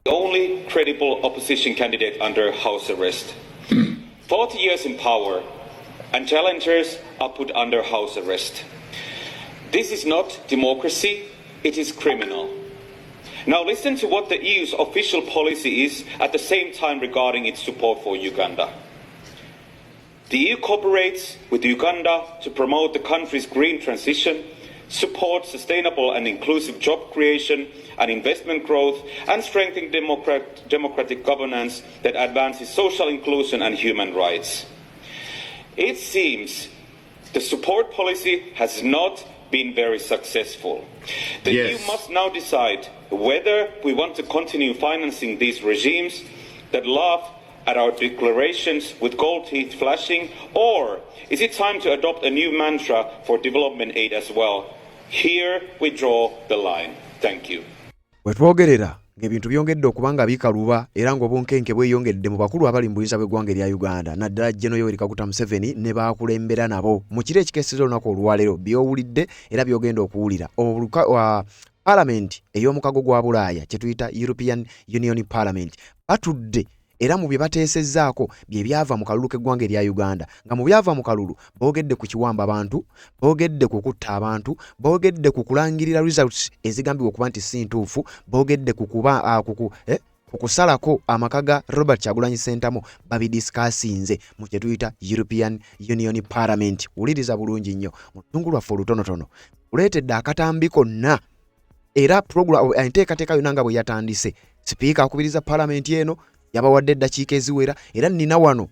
the only credible opposition candidate under house arrest. 40 years in power, and challengers are put under house arrest. This is not democracy, it is criminal. Now listen to what the EU's official policy is at the same time regarding its support for Uganda. The EU cooperates with Uganda to promote the country's green transition, support sustainable and inclusive job creation and investment growth, and strengthen democratic governance that advances social inclusion and human rights. It seems the support policy has not been very successful. The EU must now decide whether we want to continue financing these regimes that laugh at our declarations with gold teeth flashing, or is it time to adopt a new mantra for development aid as well? Here we draw the line. Thank you. Wetwogerera ng'ebintu byongedde okubanga bikaluba era ng'obunkenke bweyongedde mu bakulu abali mu buyinza bw'eggwanga erya Uganda naddala General Yoweri Kaguta Museveni ne baakulembera nabo mu kiro ekikeeseza olunaku olwaleero by'owulidde era by'ogenda okuwulira Parliament ey'omukago gwa Bulaaya kye tuyita European Union Parliament batudde era mu bye bateesezzaako bye byava mu kalulu k'eggwanga erya Uganda nga mu byava mu kalulu boogedde ku kiwamba abantu, boogedde ku kutta abantu, boogedde ku kulangirira results ezigambibwa okuba nti si ntuufu, boogedde ku kusalako amaka ga Robert Kyagulanyi Ssentamu babidisikasinze mu kye tuyita European Union Parliament. Wuliriza bulungi nnyo mu ttungu lwaffe olutonotono kuleetedde akatambi konna era program enteekateeka yonna nga bwe yatandise. Sipiika akubiriza Parliament eno yabawadde eddakiika eziwera era nina wano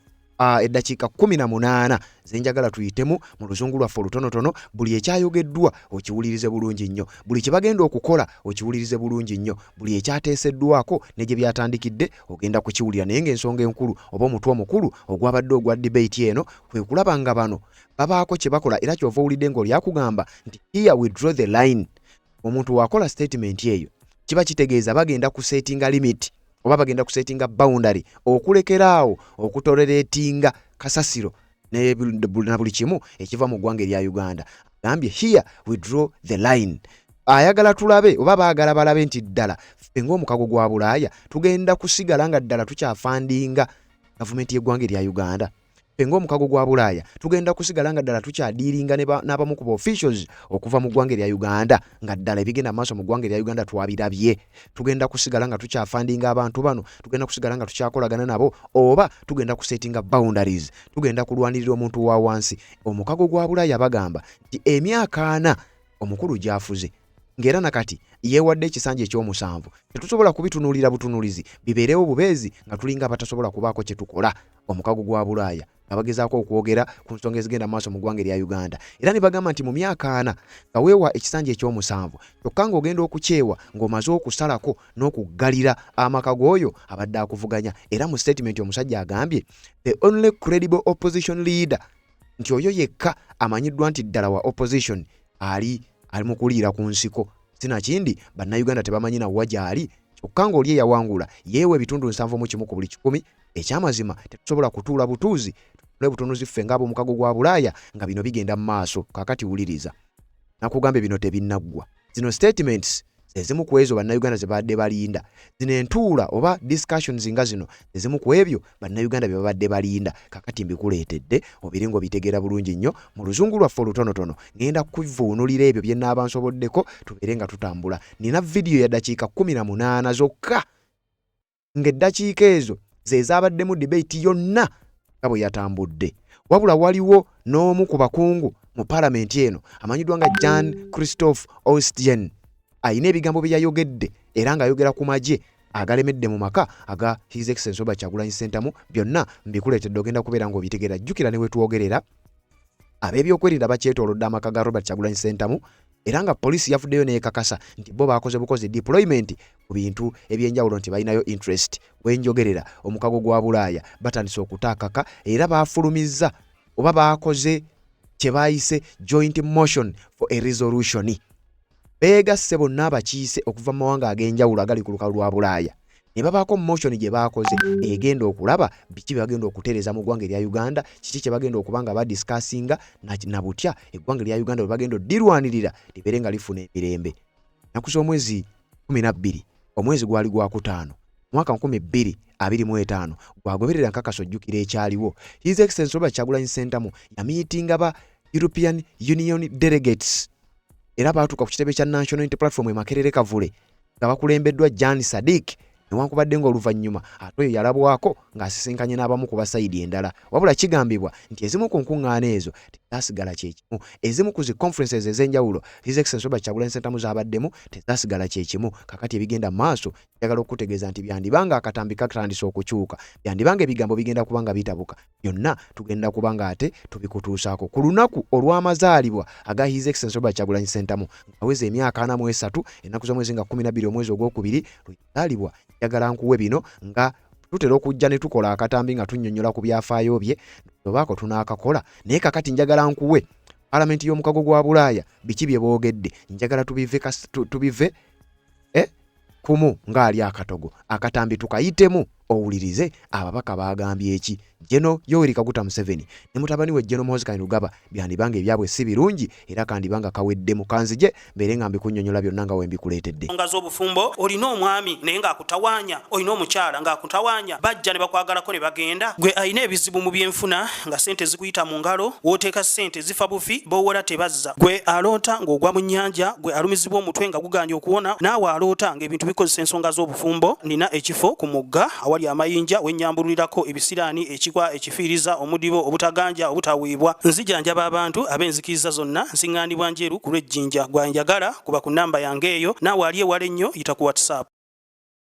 eddakiika 18 zenjagala tuyitemu mu luzungu lwaffe olutonotono buli ekyayogeddwa okiwulirize bulungi nnyo, buli kye bagenda okukola okiwulirize bulungi nnyo, buli ekyateeseddwako ne gye byatandikidde ogenda kukiwulira. Naye ng'ensonga enkulu oba omutwe omukulu ogwabadde ogwa debate eno kwe kulaba nga bano babaako kye bakola era kyova owulidde ng'olyakugamba nti here we draw the line. Omuntu wakola statement eyo kiba kitegeeza bagenda kusetinga limit oba bagenda kusetinga boundary okulekeraawo okutoleretinga kasasiro na buli kimu ekiva mu ggwanga erya Uganda. Gambye here we draw the line. Ayagala tulabe oba baagala balabe nti ddala ffe ng'omukago gwa Bulaaya tugenda kusigala nga ddala tukyafandinga gavumenti y'eggwanga erya Uganda. Ffe ng'omukago gwa Bulaaya tugenda kusigala nga ddala tukyadiiringa n'abamu ku officials okuva mu ggwanga erya Uganda nga ddala ebigenda maaso mu ggwanga erya Uganda twabirabye. Tugenda kusigala nga tukyafandinga abantu bano, tugenda kusigala nga tukyakolagana nabo, oba tugenda kusetinga boundaries, tugenda kulwanirira omuntu wa wansi. Omukago gwa Bulaaya bagamba nti emyaka 4 omukulu gyafuze ng'era nakati yeewadde ekisanja eky'omusanvu tetusobola kubitunuulira butunuulizi bibeerewo bubeezi nga tulinga abatasobola kubaako kye tukola. Omukago gwa Bulaaya abagezaako okwogera ku nsonga ezigenda maaso mu ggwanga erya Uganda era ne bagamba nti mu myaka 4 nga weewa ekisanja eky'omusanvu kyokka ng'ogenda okukyewa ng'omaze okusalako n'okuggalira amaka g'oyo abadde akuvuganya. Era mu statement omusajja agambye the only credible opposition leader nti oyo yekka amanyiddwa nti ddala wa opposition ali mu kuliira ku nsiko sinakindi bannayuganda tebamanyi nawa gy'ali kyokka ng'oli eyawangula yeewa ebitundu 7.1 ku buli 100. Ekyamazima tetusobola kutuula butuuzi butunuzi ffe ng'ab'omukago gwa Bulaaya nga bino bigenda mu maaso. Kaakati wuliriza nakugambye bino tebinnaggwa. Zino statements ezimu ku ezo bannayuganda ze badde balinda, zino entuula oba discussions nga zino ezimu ku ebyo bannayuganda bye babadde balinda. Kaakati mbikuleetedde obiringo bitegeera bulungi nnyo mu luzungu lwaffe olutonotono. Ngenda kuvuunulira ebyo bye nnaaba nsoboddeko tubeere nga tutambula. Nina vidiyo ya dakiika 18 zokka ng'eddakiika ezo ze zaabaddemu debate yonna nga bwe yatambudde. Wabula waliwo n'omu ku bakungu mu Parliament eno amanyiddwa nga Jan Christophe Ostien ayina ebigambo bye yayogedde era ng'ayogera ku magye agalemedde mu maka aga His Excellency Robert Kyagulanyi Ssentamu. Byonna mbikuleetedde ogenda kubeera ng'obitegeera. Jjukira ne we twogerera ab'ebyokwerinda bakyetoolodde amaka ga Robert Kyagulanyi Ssentamu era nga poliisi yafuddeyo n'ekakasa nti bo baakoze bukozi deployment ku bintu ebyenjawulo nti balinayo interest. Wenjogerera omukago gwa Bulaaya batandise okutaakaka era baafulumizza oba baakoze kye baayise joint motion for a resolution. Beegasse bonna abakiise okuva mu mawanga ag'enjawulo agali ku lukalu lwa Bulaaya ne babaako motion gye baakoze egenda okulaba biki bye bagenda okutereeza mu ggwanga erya Uganda, kiki kye bagenda okuba nga badisikasinga na butya eggwanga erya Uganda bwe bagenda oddirwanirira libeere nga lifuna emirembe. Naku z'omwezi 12 omwezi gwali gwa 5 mwaka 2025 gwagoberera nkakaso jjukira ekyaliwo. His Excellency Robert Kyagulanyi Ssentamu yamiitinga ba European Union delegates era baatuuka ku kitebe kya National Unity Platform e Makerere Kavule nga bakulembeddwa Jan Sadiq newankubadde ng'oluvannyuma ate oyo yalabwako ng'asisinkanye n'abamu ku basayidi endala. Wabula kigambibwa nti ezimu ku nkuŋŋaana ezo tezaasigala kyekimu, ezimu ku zi conferences ez'enjawulo His Excellency Robert Kyagulanyi Ssentamu z'abaddemu tezaasigala kyekimu. Kakati ebigendera mu maaso njagala okutegeeza nti byandibanga akatambi katandise okukyuka, byandibanga ebigambo bigenda kubanga bitabuka, byonna tugenda kubanga ate tubikutuusaako ku lunaku olw'amazaalibwa aga His Excellency Robert Kyagulanyi Ssentamu ng'aweza emyaka 43 ennaku z'omwezi nga 12 omwezi ogwokubiri lwezaalibwa. Njagala nkuwe bino nga tutera okujja ne tukola akatambi nga tunnyonnyola ku byafaayo bye obaako tunaakakola, naye kakati njagala nkuwe Paalamenti y'omukago gwa Bulaaya biki bye boogedde, njagala tubive kumu ng'ali akatogo akatambi tukayitemu owulirize ababaka bagambye eki. Jeno Yoweri Kaguta Museveni ne mutabani we Jeno Muhoozi Kainerugaba byandibanga ebyabwe si birungi era kandibanga kaweddemu. Kanzije mbeere nga mbikunnyonnyola byonna nga we mbikuleetedde. Nga z'obufumbo olina omwami naye ng'akutawaanya, olina omukyala ng'akutawaanya, bajja ne bakwagalako ne bagenda. Gwe alina ebizibu mu byenfuna nga ssente zikuyita mu ngalo, w'oteeka ssente zifa bufi b'owola tebazza. Gwe aloota ng'ogwa mu nnyanja, gwe alumizibwa omutwe nga guganja okuwona, naawe aloota ng'ebintu bikozesa ensonga z'obufumbo. Nina ekifo ku mugga awali amayinja wennyambulirako ebisiraani, ekikwa, ekifiiriza, omudibo, obutaganja, obutaweebwa. Nzijanjaba abantu ab'enzikiriza zonna, nsiŋŋaanibwa njeru ku lw'ejjinja. Gwanjagala kuba ku nnamba yange eyo, naawe ali ewala ennyo yita ku WhatsApp.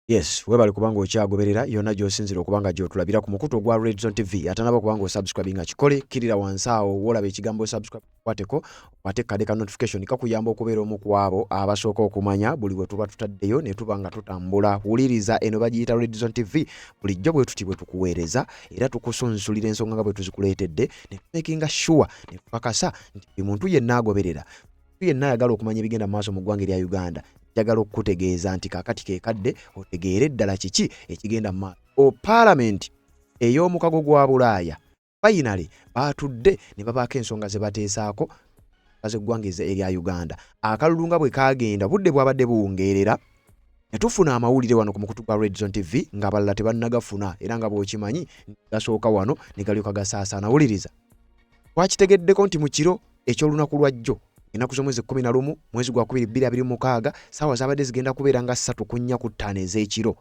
Yes, webale kubanga okyagoberera yonna gy'osinzira okubanga gy'otulabira ku mukutu ogwa Red Zone TV. Atanaba kubanga osubscribinga kikole, kirira wansi awo w'olaba ekigambo subscribe kwateko, kwate kade ka notification kakuyamba okubeera omu ku abo abasooka okumanya buli bwe tuba tutaddeyo ne tuba nga tutambula. Wuliriza eno bagiyita Red Zone TV bulijjo bwe tuti bwe tukuweereza era tukusunsulira ensonga nga bwe tuzikuleetedde ne tumakinga sure ne tukakasa nti buli muntu yenna agoberera, yenna ayagala okumanya ebigenda mu maaso mu ggwanga erya Uganda. Njagala okukutegeeza nti kakati keekadde otegeere ddala kiki ekigenda mu maaso. Paalamenti ey'omukago gwa Bulaaya finally baatudde ne babaako ensonga ze bateesaako z'eggwanga erya Uganda. Akalulu nga bwe kaagenda budde bwabadde buwungeerera ne tufuna amawulire wano ku mukutu gwa Red Zone TV ng'abalala tebannagafuna era nga bw'okimanyi gasooka wano ne galyoka gasaasaana. Wuliriza, twakitegeddeko nti mu kiro eky'olunaku lwa jjo ennaku z'omwezi 11 mwezi gwa 2026 ssaawa zabadde zigenda kubeera nga 3:45 ez'ekiro,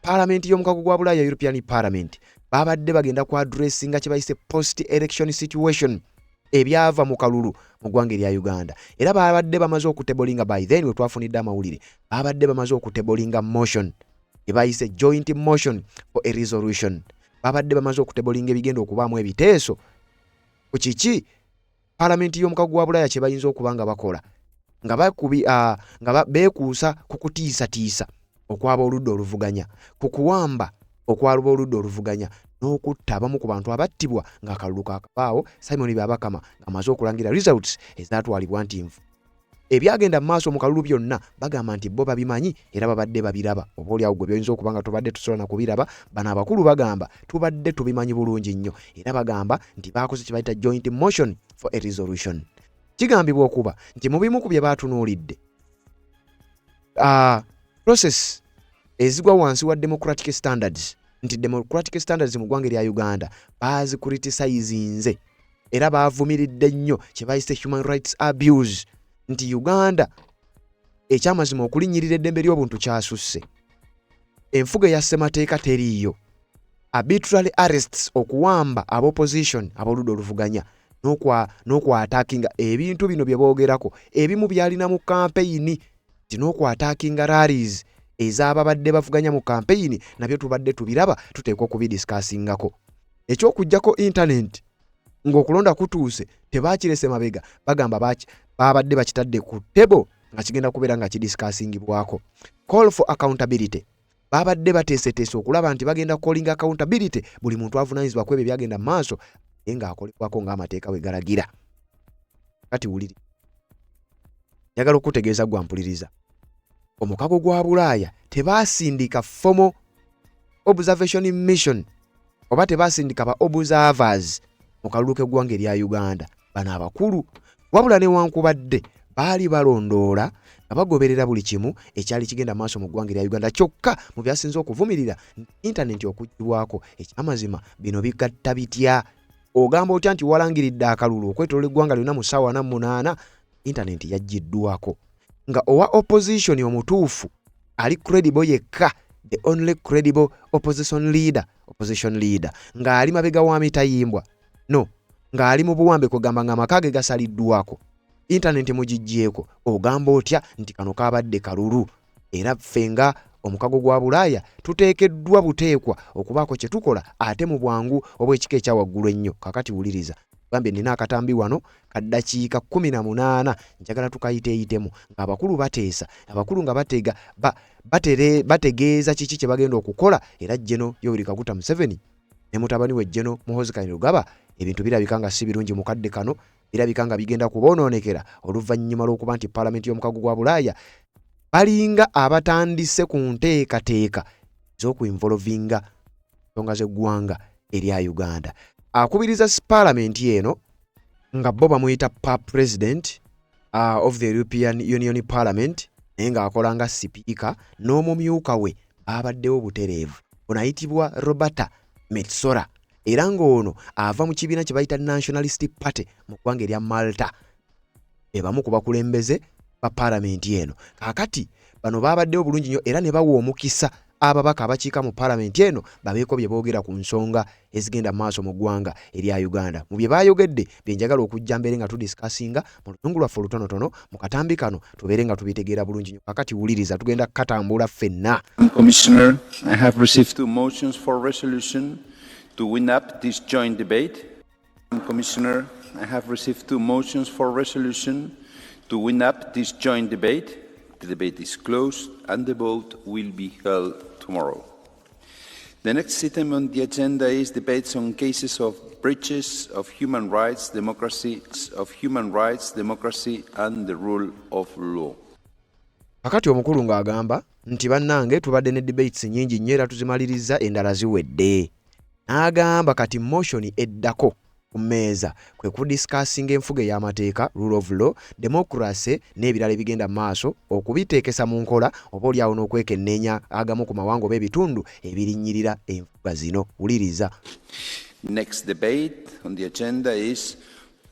Paalamenti y'omukago gwa Bulaaya European Parliament babadde bagenda ku addressinga kye bayise post election situation ebyava mu kalulu mu ggwanga erya Uganda. Era babadde bamaze okutebolinga by then we twafunidde amawulire, babadde bamaze okutebolinga motion gye bayise joint motion for a resolution. Babadde bamaze okutebolinga ebigenda okubaamu ebiteeso ku kiki Paalamenti y'omukago gwa Bulaaya kye bayinza okuba nga bakola nga beekuusa ku kutiisatiisa okwaba oludda oluvuganya, ku kuwamba okwaba oludda oluvuganya n'okutta abamu ku bantu abattibwa ng'akalulu kaakabaawo Simon Byabakama ng'amaze okulangira results ezaatwalibwa nti nfu. Ebyagenda mu maaso mu kalulu byonna bagamba nti bo babimanyi era babadde babiraba. Oboolyawo gwe by'oyinza okuba nga tubadde tusobola na kubiraba, bano abakulu bagamba tubadde tubimanyi bulungi nnyo era bagamba nti baakoze kye bayita joint motion for a resolution. Kigambibwa okuba nti mu bimu ku bye baatunuulidde process ezigwa wansi wa democratic standards, nti democratic standards mu ggwanga erya Uganda bazikriticizinze era baavumiridde nnyo kye bayise human rights abuse, nti Uganda ekyamazima okulinnyirira eddembe ly'obuntu kyasusse, enfuga eya ssemateeka teriiyo, arbitrary arrests okuwamba ab'opposition ab'oludda oluvuganya n'okwataakinga ebintu bino bye boogerako ebimu byalina mu kampeyini nti n'okwataakinga rallies ez'ababadde bavuganya mu kampeyini nabyo tubadde tubiraba, tuteekwa okubidiscussingako. Ekyokujjako internet ng'okulonda kutuuse tebaakirese mabega, bagamba babadde bakitadde ku table nga kigenda kubeera nga kidiscussingibwako. Call for accountability babadde bateeseteese okulaba nti bagenda calling accountability buli muntu avunaanyizibwa ku ebyo byagenda mu maaso naye ng'akolebwako ng'amateeka bwe galagira. Kati wuliri, njagala okutegeeza gwampuliriza, omukago gwa Bulaaya tebaasindika formal observation mission oba tebaasindika ba observers mu kalulu k'eggwanga erya Uganda bano abakulu, wabula newankubadde baali balondoola nga bagoberera buli kimu ekyali kigenda maaso mu ggwanga lya Uganda. Kyokka mu byasinze okuvumirira intaneti okuggibwako, ekyamazima bino bigatta bitya? Ogamba otya nti walangiridde akalulu okwetolola eggwanga lyonna mu ssaawa 48, intaneti yaggiddwako. Nga owa opposition omutuufu ali credible yekka, the only credible opposition leader nga ali mabega wa mitayimbwa, no, nga ali mu buwambe kugamba nga amaka ge gasaliddwako, intaneti mugijjeeko. Ogamba otya nti kano kabadde kalulu? Era ffenga omukago gwa Bulaaya tuteekeddwa buteekwa okubaako kye tukola ate mu bwangu obw'ekika ekya waggulu ennyo. Kakati wuliriza, bambe nina akatambi wano ka ddakiika 18 njagala tukayiteeyitemu ng'abakulu bateesa, abakulu nga bategeeza kiki kye bagenda okukola. Era Jeno Yoweri Kaguta Museveni ne mutabani we Jeno Muhoozi Kainerugaba ebintu birabika nga si birungi mu kadde kano, birabika nga bigenda kuboonoonekera oluvannyuma lw'okuba nti Paalamenti y'omukago gwa Bulaaya balinga abatandise ku nteekateeka z'okuinvolvinga ensonga z'eggwanga erya Uganda. Akubiriza Paalamenti eno nga bo bamuyita President of the European Union Parliament, naye ng'akola nga sipiika, n'omumyuka we babaddewo butereevu onayitibwa Roberta Metsola, era ng'ono ava mu kibiina kye bayita Nationalist Party mu ggwanga erya Malta. Ebamu ku bakulembeze ba Paalamenti eno. Kaakati bano babaddewo bulungi nnyo era ne bawa omukisa ababaka abakiika mu Paalamenti eno babeeko bye boogera ku nsonga ezigenda maaso mu ggwanga erya Uganda. Mu bye baayogedde bye njagala okujja mbere nga tudisikasinga mu lutungu lwaffe olutonotono mu katambi kano tubeere nga tubitegeera bulungi nnyo. Kaakati wuliriza, tugenda katambula ffenna. Commissioner, I have received 2 motions for resolution to wind up this joint debate. Commissioner, I have received 2 motions for resolution to wind up this joint debate. The debate is closed and the vote will be held tomorrow. The next item on the agenda is debates on cases of breaches of human rights, democracy and the rule of law. Kakati omukulu ng'agamba nti bannange tubadde ne debates nnyingi nnyo era tuzimaliriza, endala ziwedde. N'agamba kati motion eddako ku mmeeza kwe kudisikasinga enfuga ey'amateeka, rule of law, democracy n'ebirala ebigenda maaso okubiteekesa mu nkola oba oliawo n'okwekenneenya agamu ku mawanga oba ebitundu ebirinnyirira enfuga zino. Wuliriza. Next debate on the agenda is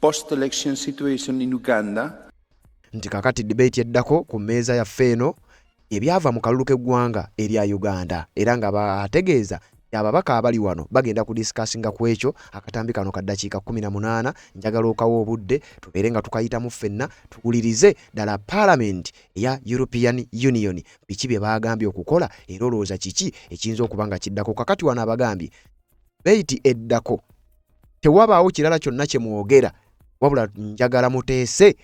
post-election situation in Uganda. Nti kakati debate eddako ku mmeeza yaffe eno ebyava mu kalulu k'eggwanga erya Uganda, era nga bategeeza ababaka abali wano bagenda kudisikasinga ku ekyo akatambi kano ka ddakiika 18. Njagala okawo obudde tubeere nga tukayitamu ffenna tuwulirize ddala Paalamenti eya European Union biki bye bagambye okukola era olowooza kiki ekiyinza okuba nga kiddako. Kakati wano abagambye beiti eddako tewabaawo kirala kyonna kye mwogera, wabula njagala muteese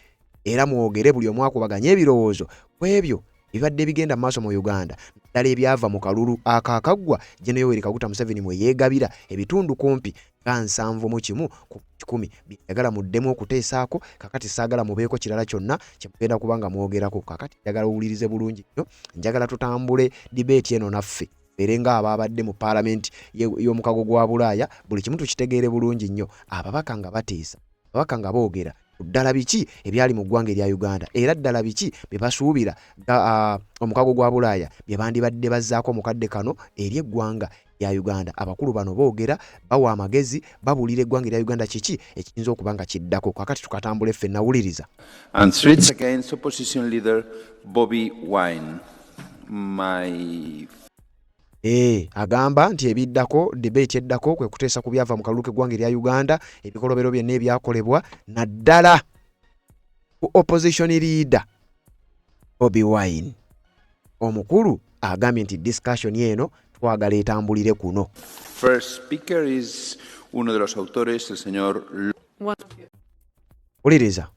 era mwogere buli omu akubaganye ebirowoozo ku ebyo ebibadde bigenda mu maaso mu Uganda, ddala ebyava mu kalulu akaakaggwa Jeno Yoweri Kaguta Museveni mwe yeegabira ebitundu kumpi nga 71 ku 100 byagala muddemu okuteesaako. Kakati saagala mubeeko kirala kyonna kye mugenda kubanga mwogerako. Kakati njagala owulirize bulungi nnyo, njagala tutambule debate eno naffe beere nga ababadde mu Paalamenti y'omukago gwa Bulaaya, buli kimu tukitegeere bulungi nnyo. Ababaka nga bateesa, ababaka nga boogera ddala biki ebyali mu ggwanga erya Uganda, era ddala biki bye basuubira omukago gwa Bulaaya bye bandibadde bazzaako mu kadde kano eri eggwanga lya Uganda. Abakulu bano boogera, bawa amagezi, babulira eggwanga erya Uganda kiki ekiyinza okuba nga kiddako. Kakati tukatambule ffenna, wuliriza. And threats against opposition leader Bobi Wine. Agamba nti ebiddako debate eddako kwe kuteesa ku byava mu kalulu k'eggwanga erya Uganda, ebikolobero byonna ebyakolebwa naddala ku opposition leader Bobi Wine. Omukulu agambye nti discussion eno twagala etambulire kuno. First speaker is uno de los autores, el señor. Wuliriza.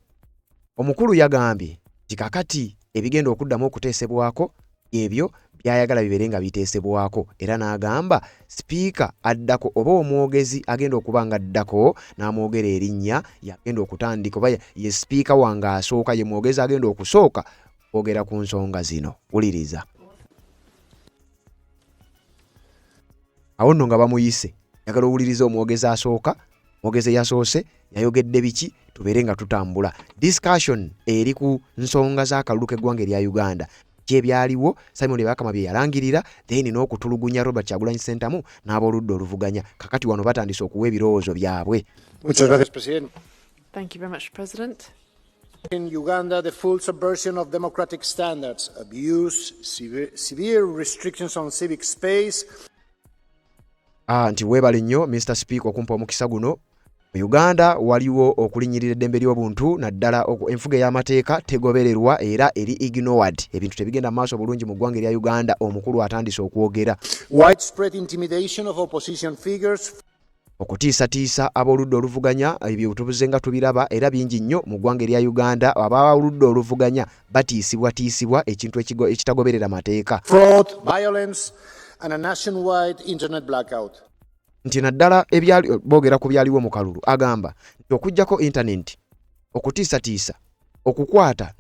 Omukulu yagambye nti kakati ebigenda okuddamu okuteesebwako ebyo byayagala bibeere nga biteesebwako, era n'agamba sipiika addako oba omwogezi agenda okuba nga addako n'amwogera erinnya yagenda okutandika oba ye sipiika wange asooka, ye mwogezi agenda okusooka kwogera ku nsonga zino. Wuliriza. Awo nno nga bamuyise, yagala owuliriza omwogezi asooka Mwogezi yasoose yayogedde biki tubeere nga tutambula. Discussion eri ku nsonga z'akalulu k'eggwanga erya Uganda. Kyebyaliwo Simon Bakama bye yalangirira then n'okutulugunya Robert Kyagulanyi Ssentamu n'abooludda oluvuganya. Kakati wano batandise okuwa ebirowoozo byabwe. Muchas gracias, Presidente. Thank you very much, President. In Uganda, the full subversion of democratic standards, abuse, severe restrictions on civic space. Nti weebale nnyo Mr. Speaker okumpa omukisa guno. Mu Uganda waliwo okulinyirira eddembe ly'obuntu naddala enfuga y'amateeka tegobererwa era eri ignored. Ebintu tebigenda maaso bulungi mu ggwanga erya Uganda, omukulu atandise okwogera. Widespread intimidation of opposition figures. Okutiisatiisa ab'oludda oluvuganya ebyo tubuze nga tubiraba era bingi nnyo mu ggwanga erya Uganda. Ab'oludda oluvuganya batiisibwa ekintu ekitagoberera mateeka. Fraud, violence and a nationwide internet blackout. Nti naddala boogera ku byaliwo mu kalulu agamba nti okujjako internet, okutiisatiisa, okukwata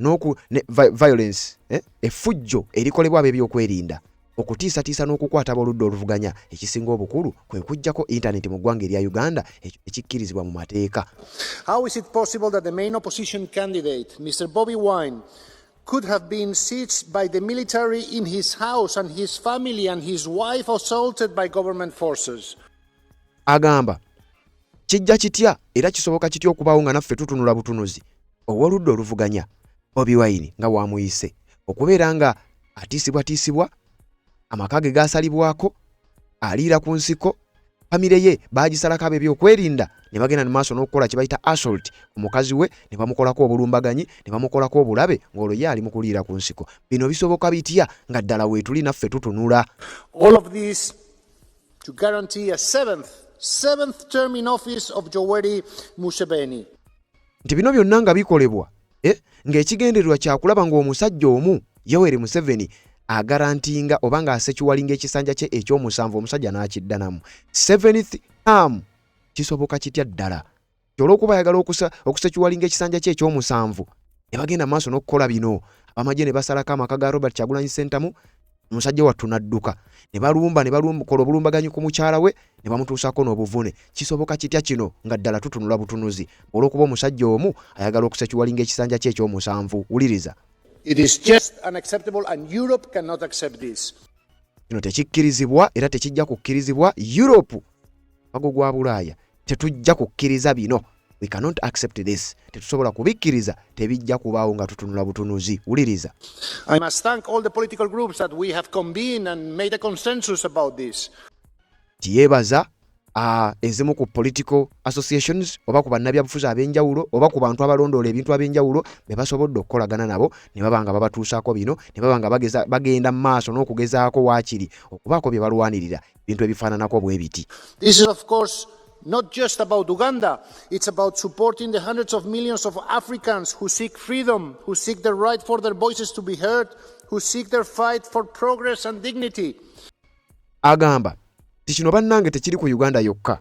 violence, effujjo erikolebwa ab'ebyokwerinda, okutiisatiisa n'okukwata ab'oludda oluvuganya, ekisinga obukulu kwe kujjako internet mu ggwanga erya Uganda ekikkirizibwa mu mateeka. How is it possible that the main opposition candidate, Mr. Bobi Wine, could have been sieged by the military in his house and his family and his wife assaulted by government forces? Agamba kijja kitya era kisoboka kitya okubaawo nga naffe tutunula butunuzi ow'oludda oluvuganya Bobi Wine nga wamuyise okubeera nga atiisibwa, amaka ge gaasalibwako, aliira ku nsiko, famire ye baagisalako ab'ebyokwerinda ne bagenda mu maaso n'okukola kye bayita assault omukazi we, ne bamukolako obulumbaganyi, ne bamukolako obulabe ng'olwo ye ali mu kuliira ku nsiko. Bino bisoboka bitya nga ddala weetuli naffe tutunula? All of this to guarantee a seventh term in office of Yoweri Museveni. Nti bino byonna nga bikolebwa ng'ekigendererwa kyakulaba ng'omusajja omu Yoweri Museveni agarantinga oba nga asekiwalinga ekisanja kye ekyomusanvu omusajja n'akiddanamu. 7th term kisoboka kitya ddala? Olw'okuba ayagala okusekiwalinga ekisanja kye ekyomusanvu ne bagenda maaso n'okukola bino. Abamagye ne basalako amaka ga Robert Kyagulanyi Ssentamu, omusajja wattu n'adduka ne bakola obulumbaganyi ku mukyala we ne bamutuusako n'obuvune. Kisoboka kitya kino nga ddala tutunula butunuzi olw'okuba omusajja omu ayagala okusekiwalinga ekisanja kye ekyomusanvu? Wuliriza. It is just unacceptable and Europe cannot accept this. Kino tekikkirizibwa era tekijja kukkirizibwa. Europe bago gwa Bulaaya tetujja kukkiriza bino. We cannot accept this. Tetusobola kubikkiriza, tebijja kubaawo nga tutunula butunuzi. Wuliriza. I must thank all the political groups that we have convened and made a consensus about this. Yebaza ezimu ku political associations oba ku bannabyabufuzi ab'enjawulo oba ku bantu abalondoola ebintu ab'enjawulo be basobodde okukolagana nabo ne baba nga babatuusaako bino, ne baba nga bagenda mu maaso n'okugezaako waakiri okubaako bye balwanirira bintu ebifaananako bwe biti. This is of course not just about Uganda. It's about supporting the hundreds of millions of Africans who seek freedom, who seek the right for their voices to be heard, who seek their fight for progress and dignity. Agamba kino bannange tekiri ku Uganda yokka.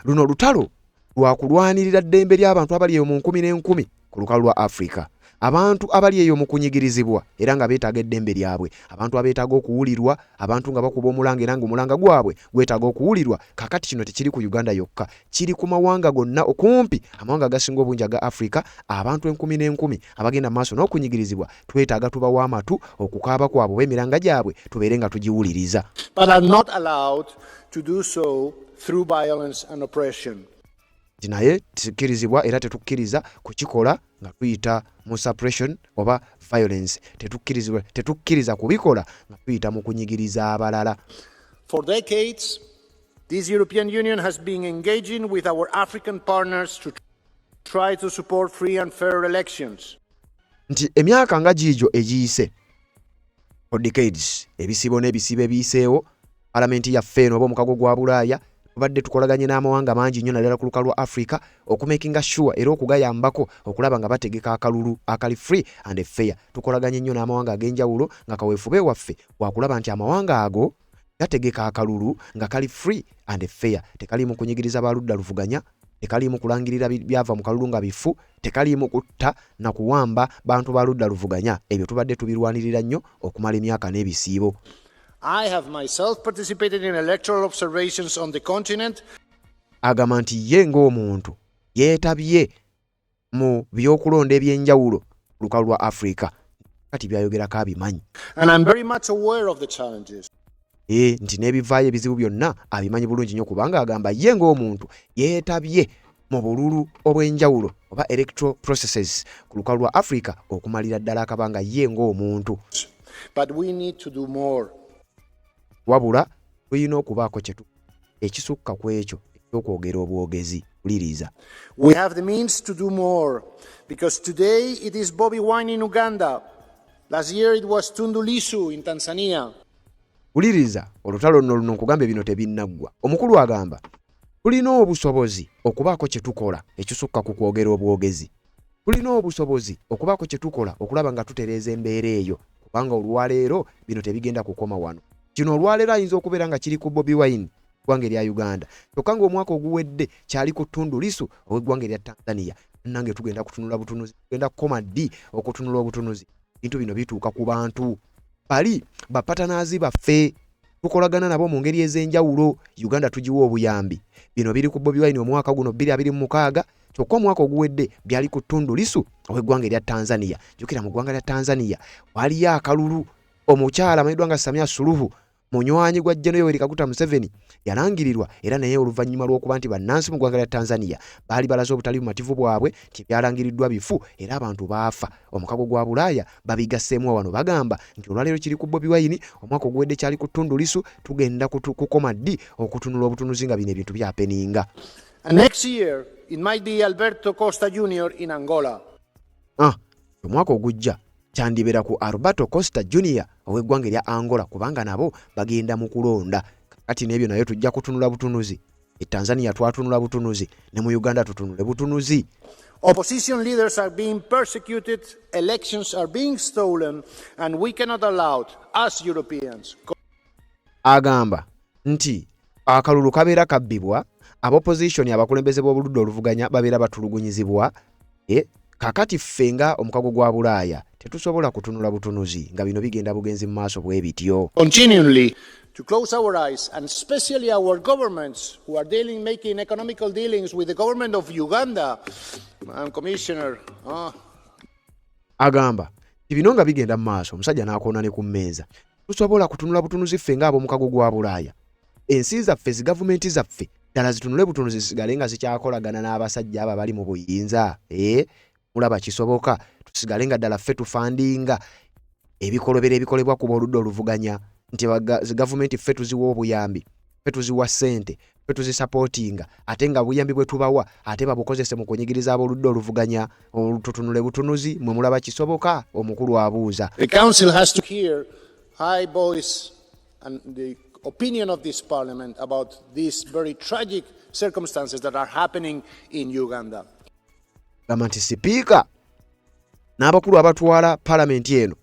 Luno lutalo lwa kulwanirira ddembe ly'abantu abali eyo mu nkumi n'enkumi ku lukalu lwa Afrika. Abantu abali eyo mu kunyigirizibwa era nga beetaaga eddembe lyabwe, abantu abeetaaga okuwulirwa, abantu nga bakuba omulanga era ng'omulanga gwabwe gwetaaga okuwulirwa. Kakati kino tekiri ku Uganda yokka, kiri ku mawanga gonna okumpi amawanga agasinga obungi aga Afrika. Abantu enkumi n'enkumi abagenda mu maaso n'okunyigirizibwa twetaaga tubawa amatu okukaaba kwabwe b'emiranga gyabwe tubeere nga tugiwuliriza. But are not allowed to do so through violence and oppression. Naye tikkirizibwa era tetukkiriza kukikola nga tuyita mu suppression oba violence. Tetukkiriza kubikola nga tuyita mu kunyigiriza abalala. For decades, this European Union has been engaging with our African partners to try to support free and fair elections. Nti emyaka nga giijo egiyise, for decades, ebisibo n'ebisibo ebiyiseewo, palamenti yaffe eno oba omukago gwa Bulaaya tubadde tukolaganye n'amawanga mangi nnyo naddala ku lukalu lwa Africa okumakinga sure era okugayambako okulaba nga bategeka akalulu akali free and fair. Tukolaganye nnyo n'amawanga ag'enjawulo nga kaweefube waffe wakulaba nti amawanga ago gategeka akalulu nga kali free and fair, tekaliimu kunyigiriza baludda luvuganya, tekaliimu kulangirira byava mu kalulu nga bifu, tekaliimu kutta na kuwamba bantu baludda luvuganya. Ebyo tubadde tubirwanirira nnyo okumala emyaka n'ebisiibo. I have myself participated in electoral observations on the continent. agamba nti ye ng'omuntu yeetabye mu byokulonda ebyenjawulo lukalu lwa Afrika kati byayogerako abimanyi. And I'm very much aware of the challenges. Nti n'ebivaayo ebizibu byonna abimanyi bulungi nnyo kubanga agamba ye ng'omuntu yeetabye mu bululu obw'enjawulo oba electoral processes ku lukalu lwa Afrika okumalira ddala akabanga ye ng'omuntu. But we need to do more. Wabula tulina okubaako ekisukka ku ekyo ekyokwogera obwogezi. Uliriza. We have the means to do more because today it is Bobi Wine in Uganda. Last year it was Tundu Lissu in Tanzania. Uliriza olutalo luno nkugamba bino tebinnaggwa. Omukulu agamba tulina obusobozi okubaako kye tukola ekisukka ku kwogera obwogezi. Tulina obusobozi okubaako kye tukola okulaba nga tutereeza embeera eyo kubanga olwaleero bino tebigenda kukoma wano. Kino olwaleero ayinza okubeera nga kiri ku Bobi Wine gwanga erya Uganda. Kyokka ng'omwaka oguwedde kyali ku Tundu Lissu ow'eggwanga erya Tanzania. Nange tugenda kutunula butunuzi, tugenda kukoma ddi okutunula obutunuzi. Bintu bino bituuka ku bantu. Bali bapatanaazi baffe tukolagana nabo mu ngeri ez'enjawulo. Uganda tugiwa obuyambi. Bino biri ku Bobi Wine omwaka guno 2026. Kyokka omwaka oguwedde byali ku Tundu Lissu ow'eggwanga erya Tanzania. Jjukira mu ggwanga lya Tanzania waliyo akalulu omukyala amanyiddwa nga Samia Suluhu munywanyi gwa General Yoweri Kaguta Museveni yalangirirwa era naye oluvannyuma lw'okuba nti bannansi mu ggwanga lya Tanzania baali balaze obutali bumativu bwabwe nti byalangiriddwa bifu era abantu baafa. Omukago gwa Bulaaya babigasseemu wano bagamba nti olwaleero kiri ku Bobi Wine omwaka oguwedde kyali ku Tundu Lissu tugenda kukoma ddi okutunula obutunuzi nga bino ebintu byapeninga. And next year it might be Alberto Costa Jr. in Angola. Omwaka ogujja kyandibera ku Alberto Costa Jr. ow'eggwanga erya Angola kubanga nabo bagenda mu kulonda. Kati n'ebyo nayo tujja kutunula butunuzi. Tanzania twatunula butunuzi ne mu Uganda tutunule butunuzi. Opposition leaders are being persecuted, elections are being stolen, and we cannot allow us Europeans. Agamba nti akalulu kabeera kabbibwa, abopposition abakulembeze b'obuludde oluvuganya babeera batulugunyizibwa. Kakati ffenga omukago gwa Bulaaya tetusobola kutunula butunuzi nga bino bigenda bugenzi mu maaso bwe bityo. Continually to close our eyes, and especially our governments who are making economical dealings with the government of Uganda. Commissioner. Agamba bino nga bigenda mu maaso omusajja n'akoona ne ku mmeeza. Tusobola kutunula butunuzi ffenga ab'omukago gwa Bulaaya. Ensi zaffe zigavumenti zaffe ddala zitunule butunuzi zisigale nga zikyakolagana n'abasajja abo abali mu buyinza. Mulaba kisoboka tusigale nga ddala ffe tufandinga ebikolobera ebikolebwa ku oludde oluvuganya nti gavumenti ffe tuziwa obuyambi, ffe tuziwa ssente, ffe tuzisapootinga ate nga buyambi bwe tubawa ate babukozese mu kunyigiriza ab'oludde oluvuganya tutunule butunuzi. Mwe mulaba kisoboka? Omukulu abuuza. The council has to hear high voice and the opinion of this parliament about these very tragic circumstances that are happening in Uganda. Gamba nti sipiika n'abakulu abatwala palamenti eno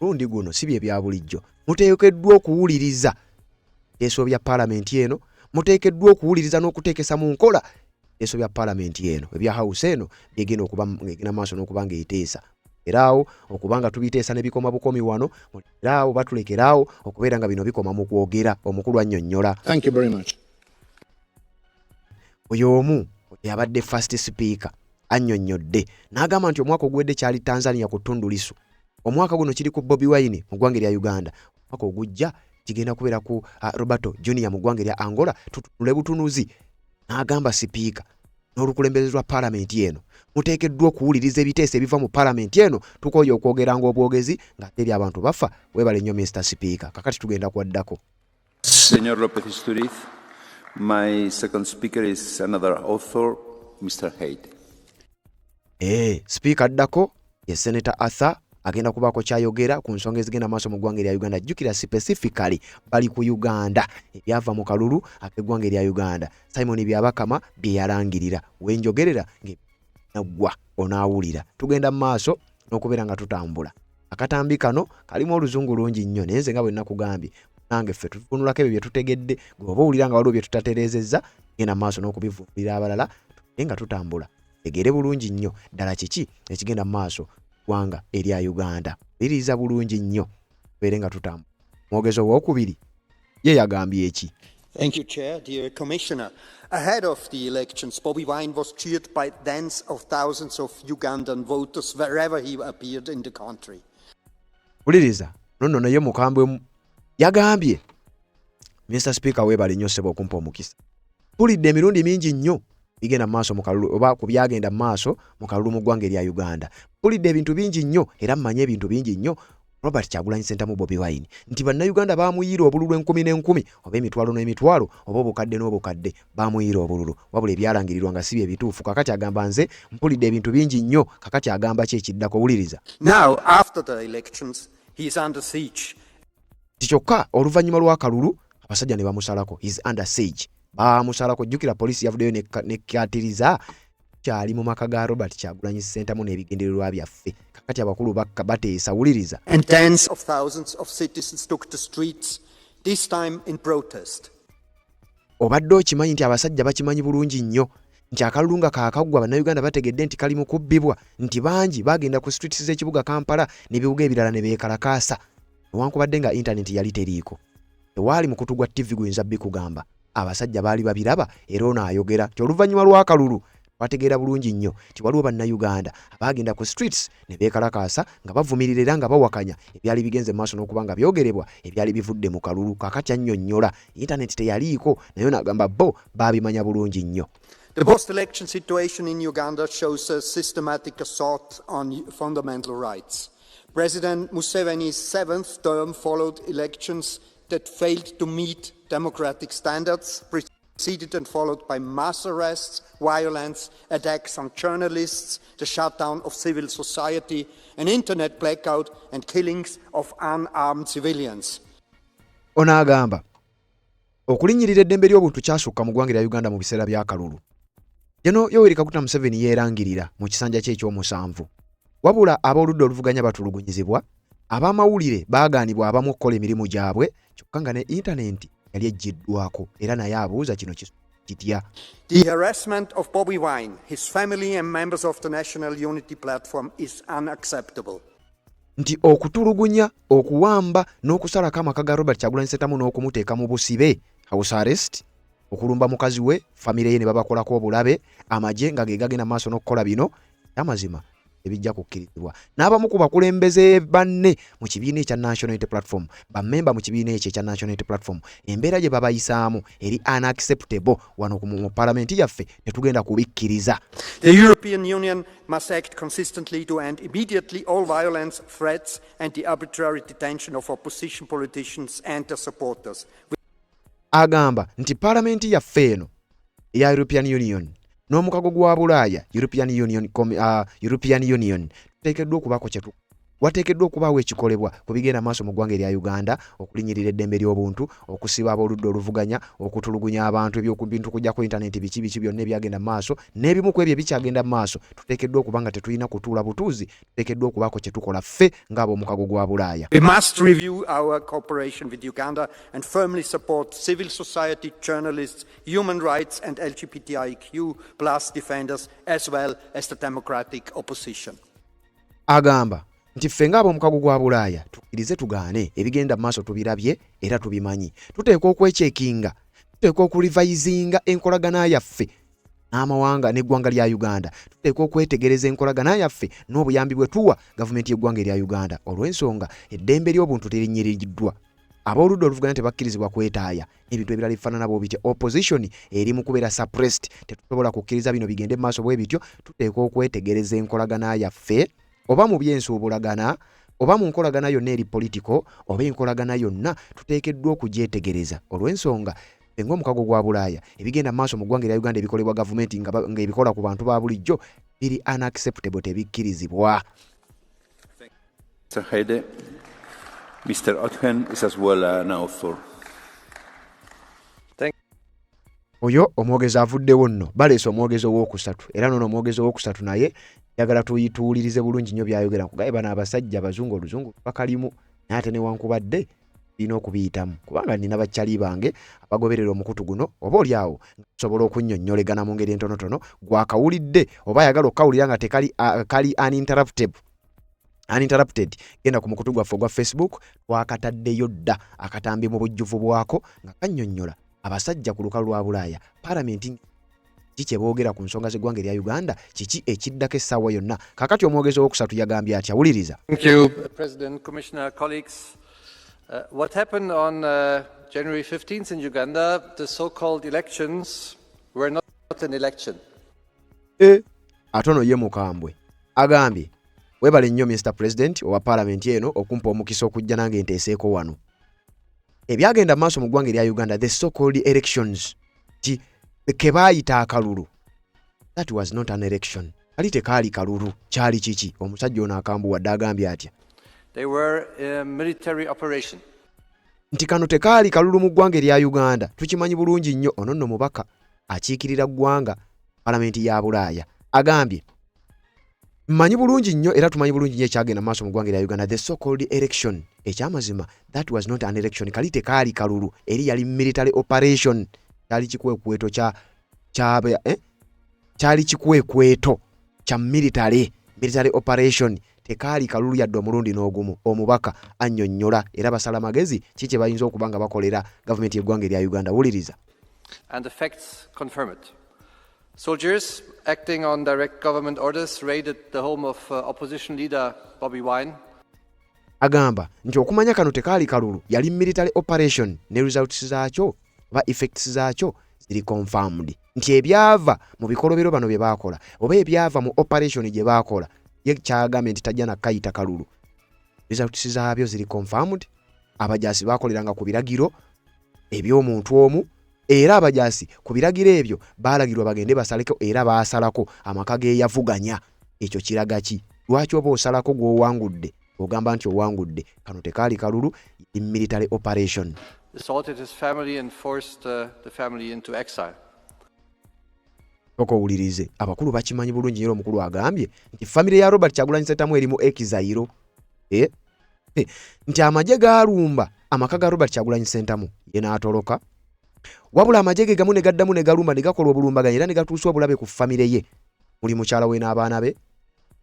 lundi guno si bye bya bulijjo. Muteekeddwa okuwuliriza ebiteeso bya palamenti eno, muteekeddwa okuwuliriza n'okuteekesa mu nkola ebiteeso bya palamenti eno. Ebya house eno byegenda okuba ng'egenda maaso n'okuba ng'eteesa. Eraawo okubanga tubiteesa ne bikoma bukomi wano, eraawo batulekeraawo okubeera nga bino bikoma mu kwogera. Omukulu annyonnyola. Thank you very much. Oyo omu yabadde first speaker annyonnyodde n'agamba nti omwaka oguwedde kyali Tanzania ku Tundu Lissu, omwaka guno kiri ku Bobi Wine mu ggwanga erya Uganda, omwaka ogujja kigenda kubeera ku Roberto Jr. mu ggwanga erya Angola. Tutunule butunuzi. N'agamba sipiika n'olukulembeze lwa palamenti eno muteekeddwa okuwuliriza ebiteeso ebiva mu palamenti eno tukooye okwogeranga obwogezi ng'ate eri abantu bafa. Weebale nnyo Mr. Speaker. Kakati tugenda kwaddako. Señor López Istúriz, my second speaker is another author, Mr. Hayde. Speaker addako ye Senator Arthur agenda kubaako kyayogera ku nsonga ezigenda maaso mu ggwanga erya Uganda. Jjukira specifically bali ku Uganda ebyava mu kalulu ak'eggwanga erya Uganda. Simon Byabakama bye yalangirira wenjogerera ng'eggwa onaawulira. Tugenda mu maaso n'okubeera nga tutambula. Akatambi kano kalimu oluzungu lungi nnyo naye nze nga bwe nakugambye nange ffe tutunulako ebyo bye tutegedde ng'oba owulira nga waliwo bye tutatereezezza genda mu maaso n'okubivumbulira abalala nga tutambula. Tegere bulungi nnyo ddala kiki ekigenda mu maaso ggwanga erya Uganda. Liriza bulungi nnyo tubeere nga tutambula. Mwogezo owookubiri ye yagambye eki? Thank you, Chair. Dear Commissioner, ahead of the elections, Bobi Wine was cheered by tens of thousands of Ugandan voters wherever he appeared in the country. Uliriza, nono naye mukambwe yagambye. Mr. Speaker webale nnyo ssebo okumpa omukisa. Tulidde emirundi mingi nnyo bigenda maaso mu kalulu oba ku byagenda maaso mu kalulu mu ggwanga erya Uganda. Tulidde ebintu bingi nnyo era mmanye ebintu bingi nnyo Robert Kyagulanyi Ssentamu Bobi Wine nti bannayuganda baamuyiira obululu 10,000 oba emitwalo n'emitwalo oba obukadde n'obukadde baamuyiira obululu wabula ebyalangirirwa nga si bye bituufu. Kakati agamba nze mpulidde ebintu bingi nnyo. Kakati agamba ki ekiddako? Wuliriza. Now, after the elections, he is under siege. Kyokka oluvannyuma lw'akalulu abasajja ne bamusalako. He is under siege. Bamusalako. Jjukira poliisi yavuddeyo nekkatiriza kyali mu maka ga Robert Kyagulanyi Ssentamu n'ebigendererwa byaffe. Kakati abakulu bateesa. Wuliriza. And tens of thousands of citizens took the streets, this time in protest. Obadde okimanyi nti abasajja bakimanyi bulungi nnyo nti akalulu nga kaakaggwa bannayuganda bategedde nti kali mu kubbibwa nti bangi bagenda ku streets z'ekibuga Kampala n'ebibuga ebirala ne beekalakaasa newankubadde nga intaneti yali teriiko. Tewaali mukutu gwa TV guyinza bikugamba. Abasajja baali babiraba era ono ayogera ti oluvannyuma lw'akalulu bategeera bulungi nnyo ti waliwo bannayuganda abagenda ku streets ne beekalakaasa nga bavumirira era nga bawakanya ebyali bigenze maaso n'okuba nga byogerebwa ebyali bivudde mu kalulu. Kakati annyonnyola intaneti teyaliiko naye n'agamba bo baabimanya bulungi nnyo. The post-election situation in Uganda shows a systematic assault on fundamental rights. President Museveni's 7th term followed elections that failed to meet democratic standards, preceded and followed by mass arrests, violence, attacks on journalists, the shutdown of civil society, an internet blackout, and killings of unarmed civilians. Ono agamba okulinnyirira eddembe ly'obuntu kyasukka mu ggwanga lya Uganda mu biseera by'akalulu. Jeno Yoweri Kaguta Museveni yeerangirira mu kisanja kye ekyomusanvu. Wabula ab'oludda oluvuganya batulugunyizibwa, ab'amawulire baagaanibwa abamu okukola emirimu gyabwe, kyokka nga ne intaneti yali eggiddwako era naye abuuza kino kitya. The harassment of Bobi Wine, his family and members of the National Unity Platform is unacceptable. Nti okutulugunya, okuwamba n'okusalako amaka ga Robert Kyagulanyi Ssentamu n'okumuteeka mu busibe, house arrest, okulumba mukazi we, famire ye ne babakolako obulabe, amagye nga ge gagenda maaso n'okukola bino, amazima ebijja kukkirizibwa. N'abamu ku bakulembeze banne mu kibiina ekya National Unity Platform, bammemba mu kibiina ekyo ekya National Unity Platform, embeera gye babayisaamu eri unacceptable wano mu palamenti yaffe tetugenda kubikkiriza. The European Union must act consistently to end immediately all violence, threats and the arbitrary detention of opposition politicians and their supporters. Agamba nti palamenti yaffe eno eya European Union n'omukago gwa Bulaaya European Union tuteekeddwa okubaako kyetu wateekeddwa okubaawo ekikolebwa ku bigenda maaso mu ggwanga erya Uganda, okulinnyirira eddembe ly'obuntu, okusiba ab'oludda oluvuganya, okutulugunya abantu ebyokubintu kujjako intaneti biki byonna ebyagenda maaso n'ebimu ku ebyo ebikyagenda maaso. Tuteekeddwa okuba nga tetulina kutuula butuuzi, tuteekeddwa okubaako kye tukola ffe ng'ab'omukago gwa Bulaaya. We must review our cooperation with Uganda and firmly support civil society, journalists, human rights and LGBTIQ plus defenders as well as the democratic opposition. Agamba nti ffe ng'ab'omukago gwa Bulaaya tukkirize tugaane ebigenda maaso tubirabye era tubimanyi. Tuteekwa okwecekinga, tuteekwa okulivayizinga enkolagana yaffe n'amawanga n'eggwanga lya Uganda. Tuteekwa okwetegereza enkolagana yaffe n'obuyambi bwe tuwa gavumenti y'eggwanga erya Uganda. Olw'ensonga eddembe ly'obuntu terinnyirijjiddwa. Ab'oludda oluvuganya tebakkirizibwa kwetaaya. Ebintu ebirala bifaanana bwe bityo. Opposition eri mu kubeera suppressed. Tetusobola kukkiriza bino bigende maaso bwe bityo. Tuteekwa okwetegereza enkolagana yaffe oba mu byensuubulagana oba mu nkolagana yonna eri politiko oba enkolagana yonna tuteekeddwa okugyetegereza. Olw'ensonga ng'omukago gwa Bulaaya ebigenda maaso mu ggwanga erya Uganda ebikolebwa gavumenti nga ebikola ku bantu ba bulijjo biri unacceptable, tebikkirizibwa. Mr. Haide, Mr. Othen is as well an author. Oyo omwogezi avuddewo nno baleese omwogezi ow'okusatu era nono omwogezi ow'okusatu naye yagala tuyituulirize bulungi nnyo byayogera nkugaye bano abasajja abazungu oluzungu bakalimu naye ate newankubadde birina okubiyitamu kubanga nina bakyali bange abagoberera omukutu guno oba oli awo nsobola okunnyonnyolegana mu ngeri entonotono gwakawulidde oba ayagala okukawulira nga kali uninterrupted genda ku mukutu gwaffe ogwa Facebook twakataddeyo dda akatambi mu bujjuvu bwako nga kannyonnyola abasajja ku lukalu lwa Bulaaya Parliament kiki boogera ku nsonga z'eggwanga erya Uganda kiki ekiddako essaawa yonna kakati omwogezi ow'okusatu yagambye atya wuliriza. Thank you, President, Commissioner, colleagues. What happened on January 15th in Uganda, the so-called elections, were not an election. Atono ye mukambwe agambye webale nnyo Mr. President owa Parliament eno okumpa omukisa okujja nange nteeseeko wano. Ebyagenda maaso mu ggwanga erya Uganda, the so-called elections ke baayita akalulu, that was not an election. Kali tekaali kalulu, kyali kiki? Omusajja ono akambuwadde agambye atya. They were a military operation. Nti kano tekaali kalulu mu ggwanga erya Uganda. Tukimanyi bulungi nnyo. Ono nno mubaka akiikirira ggwanga Parliament ya Bulaaya agambye mmanyi bulungi nnyo era tumanyi bulungi nnyo ekyagenda maaso mu ggwanga erya Uganda, the so-called election. Ekyamazima, that was not an election. Kali tekaali kalulu, eri yali military operation. Kyali kikwekweto kyali kikwekweto kya military operation. Tekaali kalulu yadde omulundi n'ogumu. Omubaka annyonnyola era basala magezi kiki bayinza okuba nga bakolera gavumenti y'eggwanga erya Uganda. Wuliriza. And the facts confirm it. Soldiers acting on direct government orders raided the home of opposition leader Bobby Wine. Agamba nti okumanya kano tekaali kalulu yali military operation ne results zaakyo ba effects zaakyo ziri confirmed. Nti ebyava mu bikolobero bano bye baakola oba ebyava mu operation gye baakola ye kyagambye nti tajja nakayita kalulu. Results zaabyo ziri confirmed. Abajaasi baakoleranga ku biragiro eby'omuntu omu era abajaasi ku biragiro ebyo baalagirwa bagende basaleko era baasalako amaka ge yavuganya. Ekyo kiraga ki? Lwaki oba osalako gw'owangudde ogamba nti owangudde? Kano tekaali kalulu military operation. Assaulted his family and forced the family into exile. Okowulirize abakulu bakimanyi bulungi nnyo. Omukulu agambye nti family ya Robert Kyagulanyi Ssentamu eri mu exile. Nti amagye gaalumba amaka ga Robert Kyagulanyi Ssentamu ye n'atoloka. Wabula amagye gamu ne gaddamu ne galumba ne gakola obulumbaganya era ne gatuusa obulabe ku family ye. Muli mukyala we n'abaana be,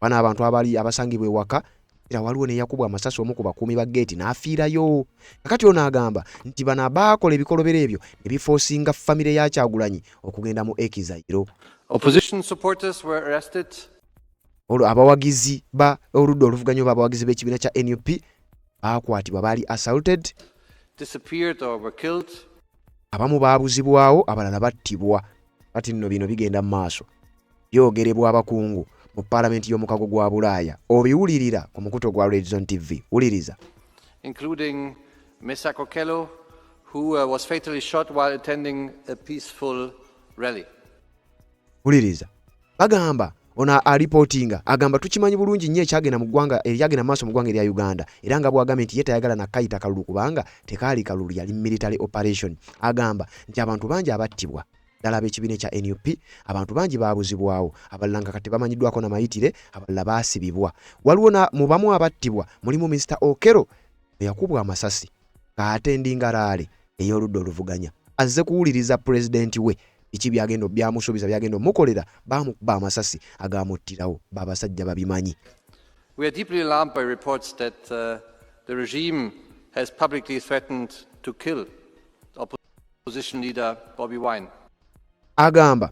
bana abantu abali abasangibwa ewaka. Era waliwo ne yakubwa amasasi omu ku bakuumi ba geeti n'afiirayo. Kakati ono agamba nti bano abaakola ebikolobero ebyo ne bifoosinga famire ya Kyagulanyi okugenda mu exile. Opposition supporters were arrested. Abawagizi ba oludda oluvuganya oba abawagizi b'ekibiina kya NUP baakwatibwa, baali assaulted, disappeared or were killed. Abamu baabuzibwawo, abalala battibwa. Kati nno bino bigenda mu maaso byogerebwa abakungu mu Parliament y'omukago gwa Bulaaya. Obiwulirira ku mukuto gwa Red Zone TV. Wuliriza. Including Mesa Kokelo, who was fatally shot while attending a peaceful rally. Wuliriza. Bagamba ono alipotinga agamba tukimanyi bulungi nnyo ekyagenda mu ggwanga eryagenda maaso mu ggwanga erya Uganda era nga bw'agambye nti ye tayagala nakayita kalulu kubanga tekaali kalulu yali military operation. Agamba nti abantu bangi abattibwa ddala ab'ekibiina kya NUP, abantu bangi baabuzibwawo, abalala nga kati bamanyiddwako na mayitire, abalala baasibibwa. Waliwo mu bamu abattibwa mulimu Mr. Okero eyakubwa amasasi ng'atendinga raale ey'oludda oluvuganya. Azze kuwuliriza pulezidenti we biki byagenda byamusuubiza byagenda omukolera, baamukuba amasasi agaamuttirawo. Babasajja babimanyi. We are deeply alarmed by reports that the regime has publicly threatened to kill opposition leader Bobby Wine. Agamba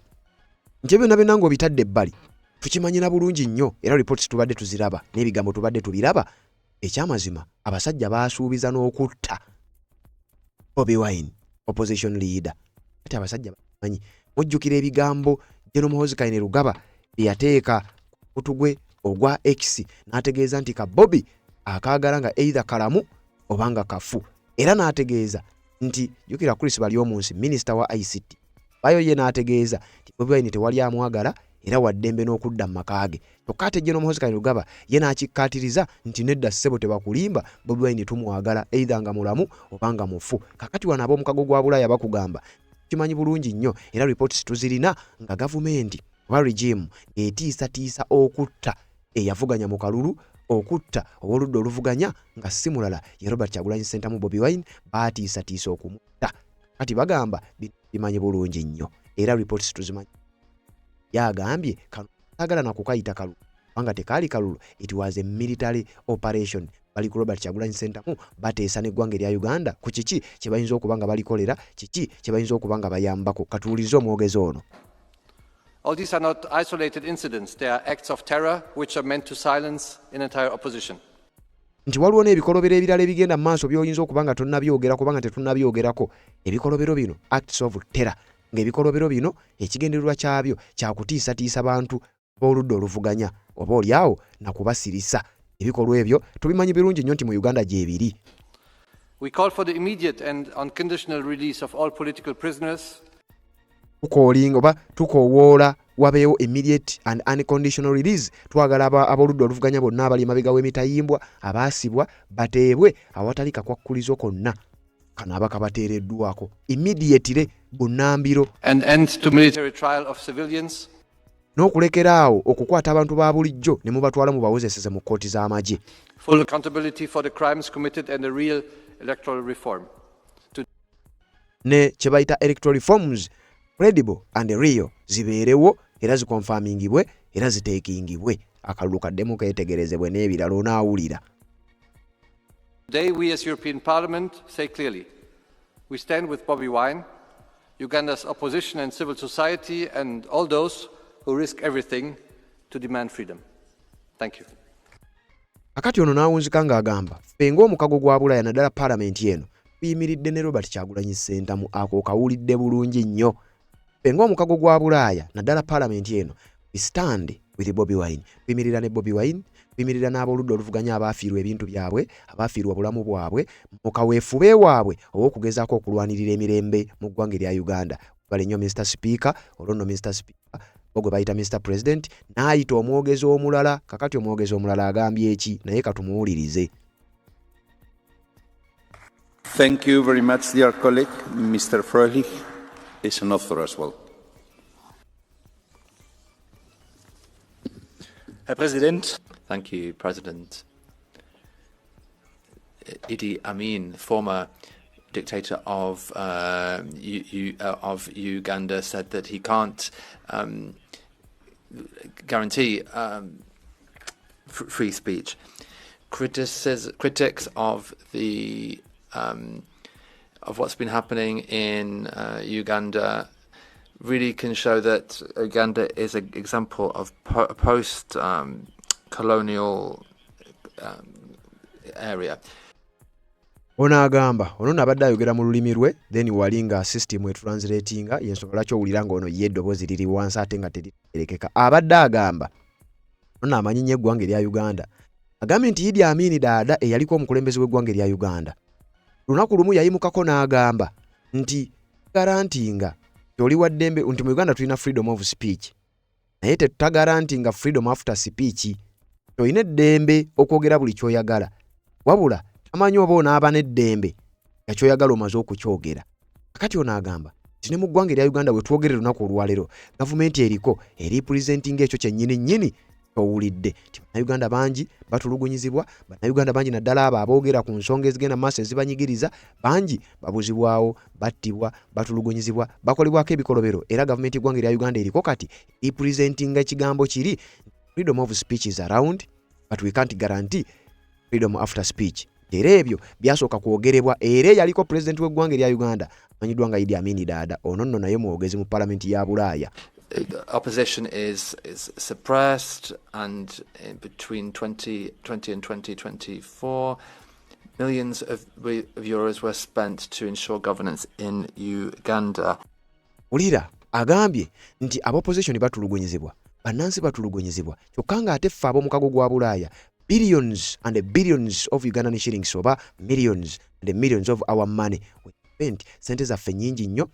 nti byonna byonna ng'obitadde ebbali tukimanyira bulungi nnyo era reports tubadde tuziraba n'ebigambo tubadde tubiraba. Ekyamazima abasajja baasuubiza n'okutta Bobby Wine opposition leader. Ate abasajja bamanyi mujjukira ebigambo General Muhoozi Kainerugaba bye yateeka ku mutwe ogwa X n'ategeeza nti ka Bobby akaagala nga either kalamu oba nga kafu, era n'ategeeza nti jjukira Chris Balyomunsi minisita wa ICT bayo ye n'ategeeza nti Bobby Wine tewali amwagala era waddembe n'okudda mu maka ge. Kyokka ate General Muhoozi Kainerugaba ye n'akikkaatiriza nti nedda ssebo tebakulimba, Bobby Wine tumwagala either nga mulamu oba nga mufu. Kakati wano ab'omukago gwa Bulaaya bakugamba kimanyi bulungi nnyo era reports tuzirina nga gavumenti oba regime etiisatiisa okutta eyavuganya mu kalulu, okutta ow'oludda oluvuganya nga si mulala ye Robert Kyagulanyi Ssentamu Bobby Wine, baatiisatiisa okumutta. Kati bagamba bimanyi bulungi nnyo era reports tuzimanyi. Yagambye kano agala na kukayita kalulu kubanga tekaali kalulu, it was a military operation. bali ku Robert Kyagulanyi Center mu bateesa n'eggwanga erya Uganda ku kiki kye bayinza okuba nga balikolera, kiki kye bayinza okuba nga bayambako. Katuwulize omwogezi ono. All these are not isolated incidents. They are acts of terror which are meant to silence an entire opposition. Nti waliwo n'ebikolobero ebirala ebigenda mu maaso by'oyinza okuba nga tonnabyogera kubanga tetunnabyogerako. Ebikolobero bino acts of terror. Ng'ebikolobero bino ekigendererwa kyabyo kyakutiisatiisa bantu b'oludda oluvuganya oba oliawo nakubasirisa. Ebikolwa ebyo tubimanyi birungi nnyo nti mu Uganda gyebiri. We call for the immediate and unconditional release of all political prisoners. Tukoolinga oba tukoowoola wabeewo immediate and unconditional release. Twagala ab'oludda oluvuganya bonna abali emabega w'emitayimbwa abaasibwa bateebwe awatali kakwakkulizo konna kanaaba kabateereddwako immediately bunnambiro. An end to military trial of civilians. N'okulekeraawo okukwata abantu ba bulijjo ne mubatwala mubawozeseze mu kkooti z'amagye. Full accountability for the crimes committed and a real electoral reform. Ne kye bayita electoral reforms credible and real zibeerewo era zikonfamingibwe era ziteekingibwe. Akalulu kaddemu keetegerezebwe n'ebirala onaawulira. Today we as European Parliament say clearly, we stand with Bobi Wine, Uganda's opposition and civil society and all those who risk everything to demand freedom. Thank you. Akati ono naawunzika ng'agamba ffe ng'omukago gwa Bulaaya naddala Paalamenti eno tuyimiridde ne Robert Kyagulanyi Center mu ako kawulidde bulungi nnyo. Ffe ng'omukago gwa Bulaaya naddala Paalamenti eno we stand with Bobi Wine. Tuyimirira ne Bobi Wine, tuyimirira n'ab'oludda oluvuganya abaafiirwa ebintu byabwe, abaafiirwa obulamu bwabwe mu kaweefube waabwe ow'okugezaako okulwanirira emirembe mu ggwanga erya Uganda. Bale nnyo Mr. Speaker, olwo nno Mr. Speaker ogwe bayita Mr. President n'ayita omwogezi omulala. Kakati omwogezi omulala agambye eki naye katumuwulirize. Thank you very much, dear colleague. Mr. Froelich is an author as well. Herr Präsident. Thank you, President. Idi Amin, former dictator of Uganda, said that he can't guarantee free speech. Critics of the of what's been happening in Uganda really can show that Uganda is an example of post-colonial area. Ono agamba ono nabadde ayogera mu lulimi lwe then wali nga system etranslatinga yensonga lwaki owulira nga ono ye eddoboozi liri wansi ate nga teriterekeka. Abadde agamba ono amanyi nnyo eggwanga erya Uganda. Agambye nti Idi Amin Dada eyaliko omukulembeze w'eggwanga erya Uganda lunaku lumu yayimukako n'agamba nti garantinga toli wa ddembe nti mu Uganda tulina freedom of speech naye tetutagarantinga freedom after speech. Tolina eddembe okwogera buli ky'oyagala wabula amanyi oba onaaba n'eddembe nga ky'oyagala omaze okukyogera. Kakati ono agamba nti ne mu ggwanga erya Uganda we twogere lunaku olwaleero gavumenti eriko eripresentinga ekyo kyennyini nnyini owulidde nti bannayuganda bangi batulugunyizibwa, bannayuganda bangi naddala abo aboogera ku nsonga ezigenda maaso ezibanyigiriza bangi babuzibwawo, battibwa, batulugunyizibwa, bakolebwako ebikolobero era gavumenti y'eggwanga erya Uganda eriko kati representinga ekigambo kiri freedom of speech is around but we can't guarantee freedom after speech. Era ebyo byasooka kwogerebwa era yaliko president w'eggwanga erya Uganda amanyiddwa nga Idi Amin Dada ono nno naye mwogezi mu Paalamenti ya Bulaaya. Opposition is suppressed, and in between 2020 and 2024, millions of euros were spent to ensure governance in Uganda. Ulira agambye nti opposition batulugunyizibwa, bannansi batulugunyizibwa, kyokka nga ate ffe ab'omukago gwa Bulaaya billions and billions of Ugandan shillings oba millions and millions of our money we spent sente zaffe nnyingi nnyo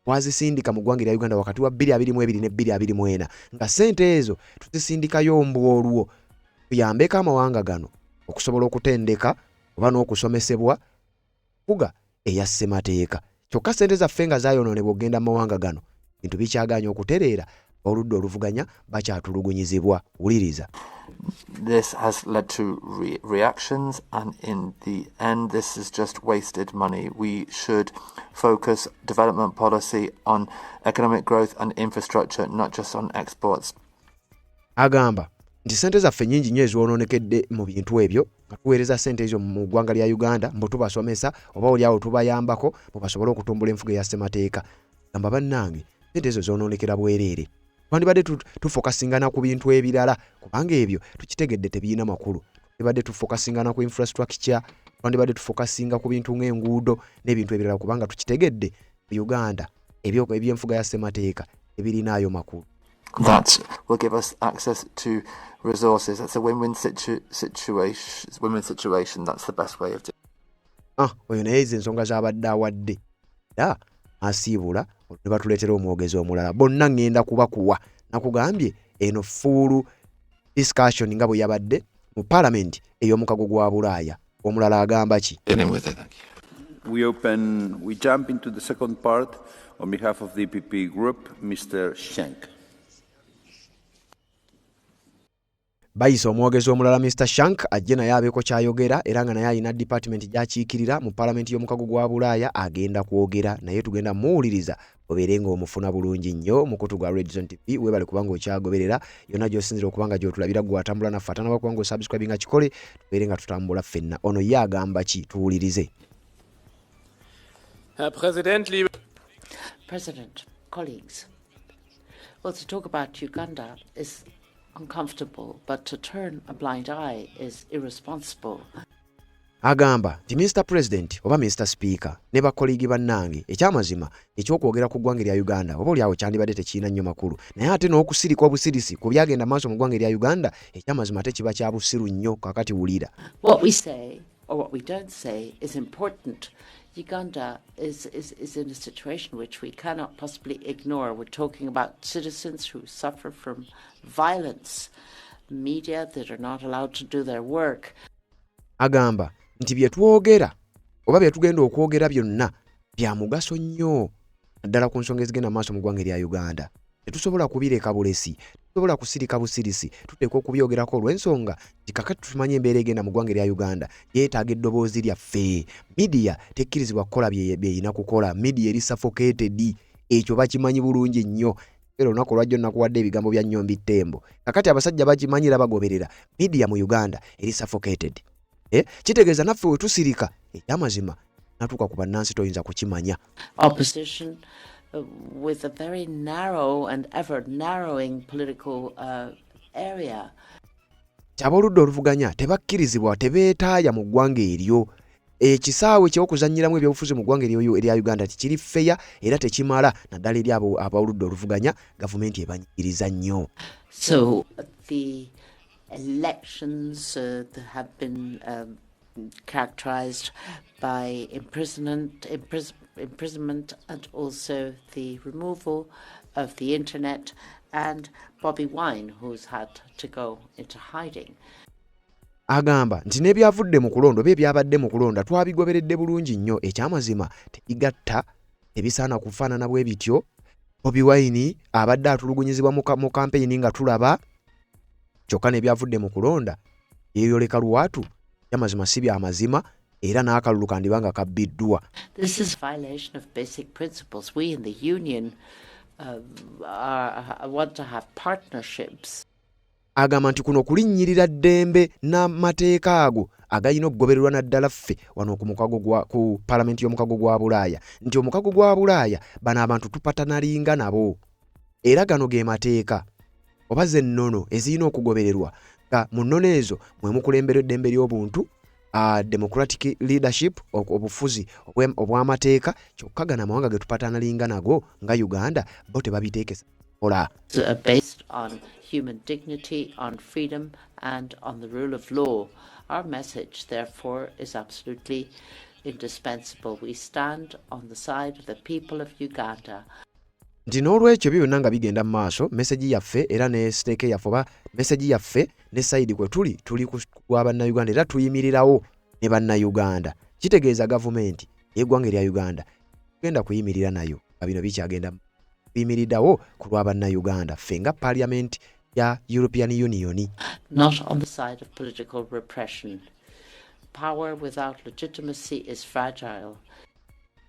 twazisindika mu ggwanga erya Uganda wakati wa 2022 ne 2024 nga sente ezo tuzisindikayo mbu olwo tuyambeko amawanga gano okusobola okutendeka oba n'okusomesebwa kuga eya ssemateeka. Kyokka sente zaffe nga zaayonoonebwa okugenda mu mawanga gano bintu bikyaganya okutereera oludda oluvuganya bakyatulugunyizibwa. Wuliriza. This has led to reactions, and in the end, this is just wasted money. We should focus development policy on economic growth and infrastructure, not just on exports. Agamba nti sente zaffe nnyingi nnyo ezoononekedde mu bintu ebyo nga tuweereza sente ezo mu ggwanga lya Uganda mbu tubasomesa oba oliawo tubayambako mubasobole okutumbula enfuga ya ssemateeka. Gamba bannange sente ezo zoononekera bwereere. Twandibadde tufokasingana ku bintu ebirala kubanga ebyo tukitegedde tebiina makulu. Twandibadde tufokasingana ku infrastructure, twandibadde tufokasinga ku bintu ng'enguudo n'ebintu ebirala kubanga tukitegedde Uganda eby'enfuga ya ssemateeka ebirinaayo makulu. That will give us access to resources. That's a win-win situation. That's the best way of doing it. Oyo naye ezo ensonga z'abadde awadde. Da, asiibula ne batuleetera omwogezi omulala. Bonna ngenda kubakuwa. Nakugambye eno full discussion nga bwe yabadde mu parliament ey'omukago gwa Bulaaya. Omulala agamba ki? We jump into the second part on behalf of the EPP group, Mr. Schenk. Bayisa omwogezi omulala Mr. Shank ajje naye abeeko kyayogera era nga naye alina department gy'akiikirira mu parliament y'omukago gwa Bulaaya agenda kwogera naye tugenda muwuliriza obeere ng'omufuna bulungi nnyo mukutu gwa Red Zone TV weebale kubanga okyagoberera yonna gy'osinzira okubanga gy'otulabira gwatambula naffe ate naba kubanga osubscribe nga kikole tubeere nga tutambula ffenna. Ono ye agamba ki? Tuwulirize. Herr Präsident, liebe President, colleagues, well, to talk about Uganda is uncomfortable, but to turn a blind eye is irresponsible. Agamba nti Mr. President oba Mr. Speaker ne bakolegi bannange ekyamazima ekyokwogera ku ggwanga lya Uganda oba oliawo kyandibadde tekiina nnyo makulu naye ate n'okusirika obusirisi ku byagenda maaso mu ggwanga lya Uganda ekyamazima ate kiba kya busiru nnyo kakati wulira. What we say or what we don't say is important. Uganda is in a situation which we cannot possibly ignore. We're talking about citizens who suffer from violence, media that are not allowed to do their work. Agamba nti bye twogera oba bye tugenda okwogera byonna bya mugaso nnyo naddala ku nsonga ezigenda maaso mu ggwanga lya Uganda. Tetusobola kubireka bulesi, tusobola kusirika busirisi, tuteekwa okubyogerako olw'ensonga nti kakati tumanyi embeera egenda mu ggwanga lya Uganda yeetaaga eddoboozi lyaffe. Media tekkirizibwa kukola byeyina kukola, media eri suffocated, ekyo bakimanyi bulungi nnyo. Era olunaku olwajjo nakuwadde ebigambo bya Nnyombi Ttembo. Kakati abasajja bakimanyi era bagoberera, media mu Uganda eri suffocated. Kitegeeza naffe we tusirika ekyamazima natuuka ku bannansi toyinza kukimanya. Opposition with a very narrow and ever narrowing political area. Ky'aboludda oluvuganya tebakkirizibwa tebeetaaya mu ggwanga eryo. Ekisaawe ky'okuzannyiramu ebyobufuzi mu ggwanga erya Uganda tikiri feya era tekimala naddala eri aboludda oluvuganya gavumenti ebanyigiriza nnyo. So the elections have been characterized by imprisonment and also the removal of the internet and Bobi Wine, who's had to go into hiding. Agamba nti n'ebyavudde mu kulonda oba ebyabadde mu kulonda twabigoberedde bulungi nnyo ekyaamazima tebigatta ebisaana kufaanana bwe bityo. Bobi Wine abadde atulugunyizibwa mu kampeyini nga tulaba kyokka n'ebyavudde mu kulonda yeeyoleka lwatu kyamazima si byamazima era n'akalulu kandibanga kabbiddwa. This is a violation of basic principles. We in the union want to have partnerships. Agamba nti kuno kulinnyirira ddembe n'amateeka ago agayina okugobererwa naddala ffe wano ku palamenti y'omukago gwa Bulaaya nti omukago gwa Bulaaya bano abantu tupatanalinga nabo era gano ge mateeka oba ze nnono ezirina okugobererwa nga mu nnono ezo mwe mukulembera eddembe ly'obuntu democratic leadership obufuzi obw'amateeka kyokka gano amawanga ge tupatanalinga nago nga Uganda bo tebabiteekesa kola. Based on human dignity, on freedom and on the rule of law. Our message, therefore, is absolutely indispensable. We stand on the side of the people of Uganda. Nti n'olwekyo byonna nga bigenda mu maaso meseji yaffe era ne siteeke yaffe oba meseji yaffe ne sayidi kwe tuli ku bannayuganda era tuyimirirawo ne bannayuganda. Kitegeeza gavumenti y'eggwanga erya Uganda tugenda kuyimirira nayo nga bino bikyagenda tuyimiriddawo ku lwa bannayuganda ffe nga parliament ya European Union. Not on the side of political repression. Power without legitimacy is fragile.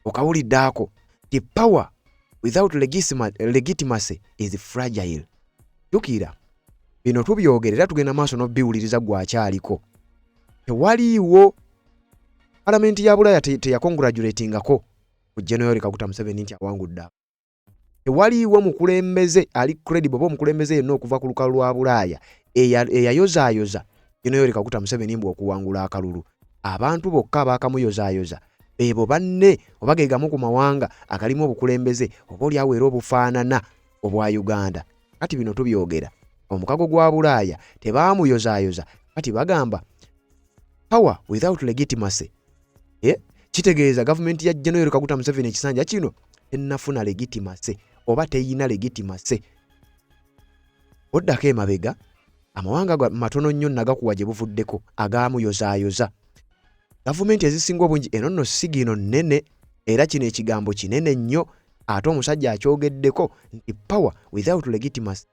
Okawuliddaako the power without legitimacy is fragile. Jukira bino tubyogerera tugenda maaso n'obiwuliriza gwakyaliko. Tewaliiwo Parliament ya Bulaaya teyakongratulatingako ku General Kaguta Museveni nti awangudde. Tewaliiwo mukulembeze ali credible oba omukulembeze yenna okuva ku lukalu lwa Bulaaya eyayozaayoza General Kaguta Museveni mbu okuwangula akalulu. Abantu bokka abaakamuyozaayoza ebo banne oba ge gamu ku mawanga akalimu obukulembeze oba oli aweera obufaanana obwa Uganda. Kati bino tubyogera omukago gwa Bulaaya tebaamuyozaayoza kati bagamba power without legitimacy. Kitegeeza gavumenti ya General Kaguta Museveni ekisanja kino ennafuna legitimacy oba teyina legitimacy. Oddako emabega amawanga matono nnyo nagakuwa gye buvuddeko agaamuyozaayoza. Gavumenti ezisinga obungi eno nno sigino nnene era kino ekigambo kinene nnyo ate omusajja akyogeddeko nti power without legitimacy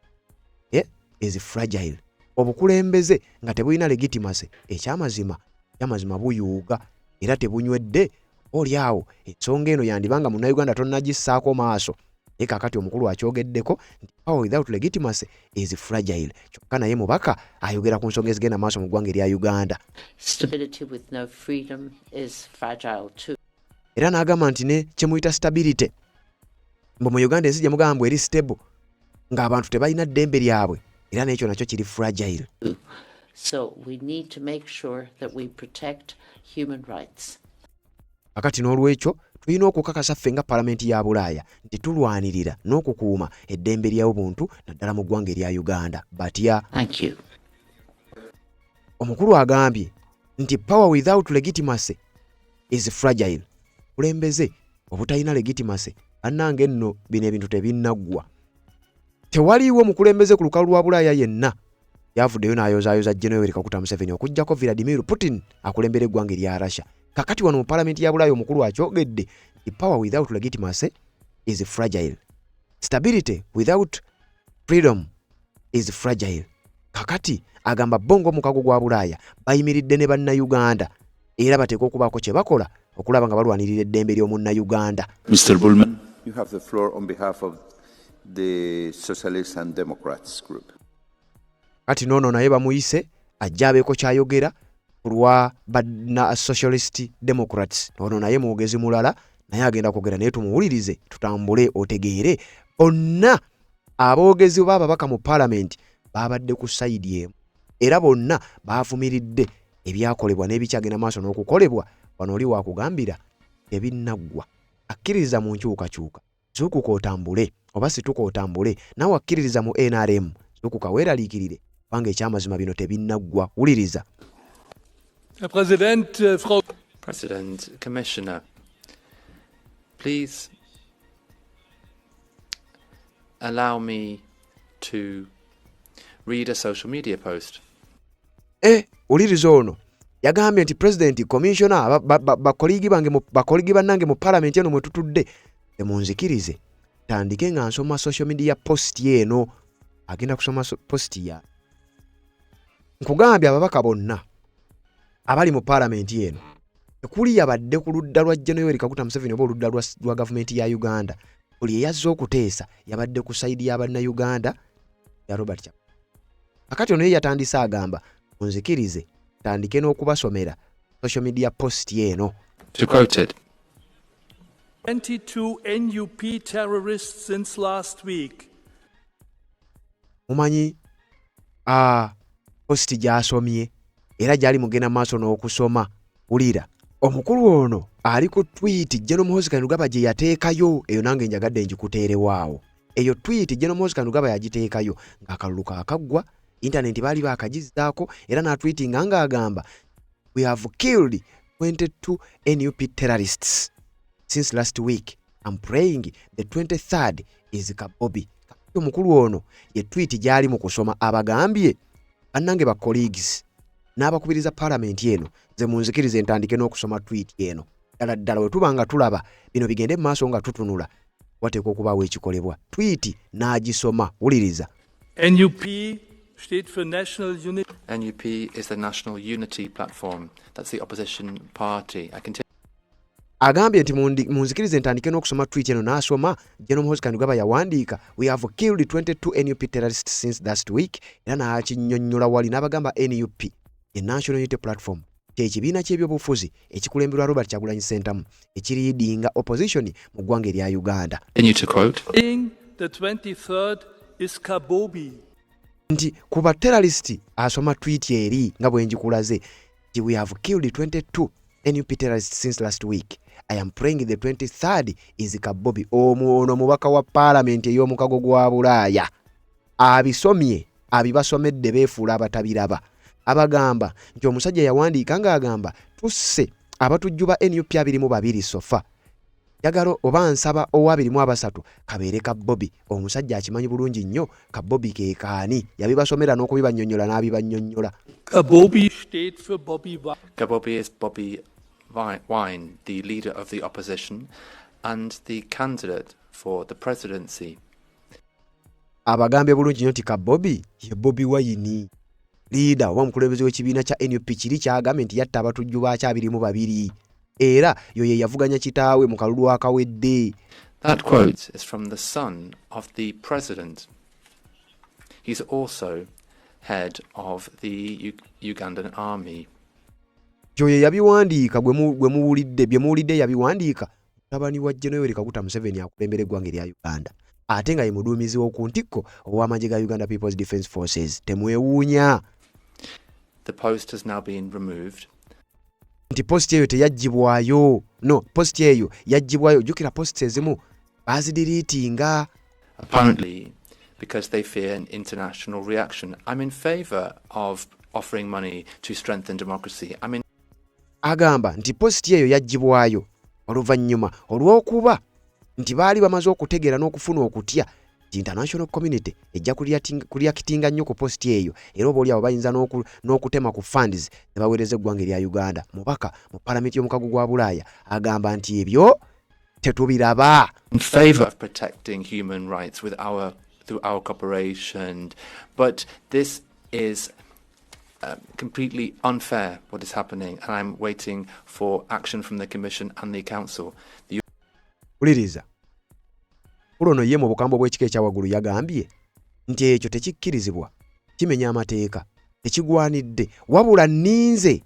is fragile. Obukulembeze nga tebulina legitimacy ekyamazima buyuuga era tebunywedde. Oli awo ensonga eno yandibanga Munnayuganda tonnagissaako maaso. Kakati omukulu akyogeddeko nti power without legitimacy is fragile. Kyokka naye mubaka ayogera ku nsonga ezigenda maaso mu ggwanga erya Uganda. Stability with no freedom is fragile too. Era n'agamba nti ne kyemuyita stability mbu mu Uganda ensi gye mugamba eri stable ng'abantu tebalina ddembe lyabwe era n'ekyo nakyo kiri fragile. So we need to make sure that we protect human rights. Kakati n'olwekyo tulina okukakasa ffe nga Parliament ya Bulaaya nti tulwanirira n'okukuuma eddembe ly'obuntu naddala mu ggwanga erya Uganda. Batya. Thank you. Omukulu agambye nti power without legitimacy is fragile. Kulembeze obutalina legitimacy annange nno bino ebintu tebinnaggwa. Tewaliiwo mukulembeze ku lukalu lwa Bulaaya yenna yavuddeyo n'ayozaayoza General Kaguta Museveni okuggyako Vladimir Putin akulembera eggwanga erya Russia. Kakati wano mu Parliament ya Bulaaya omukulu akyogedde nti power without legitimacy is fragile. Stability without freedom is fragile. Kakati agamba bongo mukago gwa Bulaaya bayimiridde ne bannayuganda era bateeka okubaako kye bakola okulaba nga balwanirira eddembe ly'omunnayuganda. Mr. Bullman, you have the floor on behalf of the Socialists and Democrats group. Kati noono naye bamuyise ajja abeeko kyayogera ku lwa banna Socialist Democrats. Ono naye mwogezi mulala naye agenda kwogera naye tumuwulirize tutambule otegeere bonna aboogezi b'ababaka mu Parliament babadde ku sayidi emu era bonna baavumiridde ebyakolebwa n'ebikyagenda maaso n'okukolebwa. Wano oli wakugambira ebinnaggwa akkiririza mu nkyukakyuka zuukuka otambule oba situka otambule nawe akkiririza mu NRM zuukuka weeraliikirire kubanga ekyamazima bino tebinnaggwa. Wuliriza. Herr Präsident, Frau President, Commissioner, please allow me to read a social media post. Uliriza ono yagambye nti President, Commissioner, bakoligi bannange mu Parliament eno mwe tutudde temunzikirize tandike nga nsoma social media post eno. Agenda kusoma post ya nkugambye ababaka bonna abali mu Parliament eno ekuli yabadde ku ludda lwa General Kaguta Museveni oba oludda lwa gavumenti ya Uganda buli eyazze okuteesa yabadde ku sayidi y'abannayuganda ya Robert Kyagulanyi. Akati ono ye yatandise agamba munzikirize tandike n'okubasomera social media post eno. To quote it, 22 NUP terrorists since last week. Mumanyi post gy'asomye era gyali mugenda maaso n'okusoma. Wulira omukulu ono ali ku tweet General Muhoozi Kainerugaba gye yateekayo eyo nange njagadde njikuteerewaawo. Eyo tweet General Muhoozi Kainerugaba yagiteekayo ng'akalulu kaakaggwa internet baali baakagizzaako era n'atweetinga ng'agamba we have killed 22 NUP terrorists since last week. I'm praying the 23rd is Kabobi. Omukulu ono ye tweet gyali mu kusoma abagambye bannange ba colleagues n'abakubiriza Parliament eno ze munzikirize ntandike n'okusoma tweet eno. Ddala we tuba nga tulaba bino bigende mu maaso nga tutunula wateeka okubaawo ekikolebwa. Tweet n'agisoma. Wuliriza. NUP steht für National Unity. NUP is the National Unity Platform. That's the opposition party. agambye nti munzikirize ntandike n'okusoma tweet eno n'asoma General Muhoozi Kainerugaba yawandiika we have killed 22 NUP terrorists since last week era n'akinnyonnyola wali n'abagamba NUP ye National Unity Platform ekibiina ky'ebyobufuzi ekikulemberwa Robert Kyagulanyi Ssentamu ekiriidinga opposition mu ggwanga erya Uganda. To quote. The 23rd is Kabobi. Nti kuba terrorist asoma tweet eri nga bwe njikulaze we have killed 22 NUP terrorists since last week. I am praying the 23rd is Kabobi. Ono mubaka wa parliament ey'omukago gwa Bulaaya abisomye abibasomedde beefuula abatabiraba abagamba nti omusajja yawandiika ng'agamba tusse abatujjuba NUP 22 sofa yagalo oba nsaba owa 23 kabeere Kabobi omusajja akimanyi bulungi nnyo Kabobi ke kaani yabibasomera n'okubibannyonnyola n'abibannyonnyola. Kabobi steht für Bobby Wine. Kabobi is Bobby Wine, the leader of the opposition and the candidate for the presidency. Abagambye bulungi nnyo nti Kabobi ye Bobby Wine, leader oba mukulembeze w'ekibiina kya NUP kiri kyagambye nti yatta abatujjuba 22 era yo ye yavuganya kitaawe mu kalulu akawedde. That quote is from the son of the president. He's also head of the Ugandan army. Yo ye yabiwandiika gwe muwulidde yabiwandiika mutabani wa General Yoweri Kaguta Museveni akulembera eggwanga erya Uganda ate nga ye muduumizi w'oku ntikko ow'amagye ga Uganda People's Defence Forces. Temwewuunya. The post has now been removed. Nti post eyo teyaggyibwayo. No, post eyo yaggyibwayo. Jukira post ezimu bazidiriitinga. Apparently because they fear an international reaction. I'm in favour of offering money to strengthen democracy. Agamba nti post eyo yaggyibwayo oluvannyuma olw'okuba nti baali bamaze okutegeera n'okufuna okutya nti international community ejja kulyakitinga nnyo ku post eyo era oba oliawo bayinza n'okutema ku funds ne baweereza eggwanga erya Uganda. Mubaka mu palamenti y'omukago gwa Bulaaya agamba nti ebyo tetubiraba. In favour of protecting human rights through our cooperation, but this is completely unfair what is happening, and I'm waiting for action from the Commission and the Council. Uliriza. Ulono ye mu bukambo bw'ekika ekyawaggulu yagambye nti ekyo tekikkirizibwa kimenya amateeka tekigwanidde wabula nninze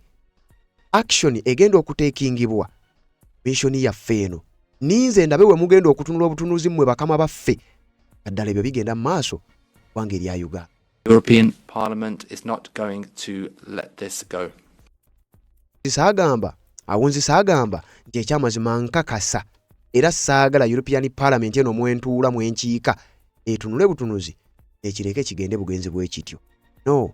action egenda okuteekingibwa missoni yaffe eno nninze ndabe we mugenda okutunula obutunuzi mmwe bakama baffe kaddala ebyo bigenda mu maaso ggwanga erya Uganda. European Parliament is not going to let this go. Awunzi saagamba nti ekyamazima nkakasa era saagala European Parliament eno mwentuula mwenkiika etunule butunuzi ekireke kigende bugenzi bw'ekityo. No,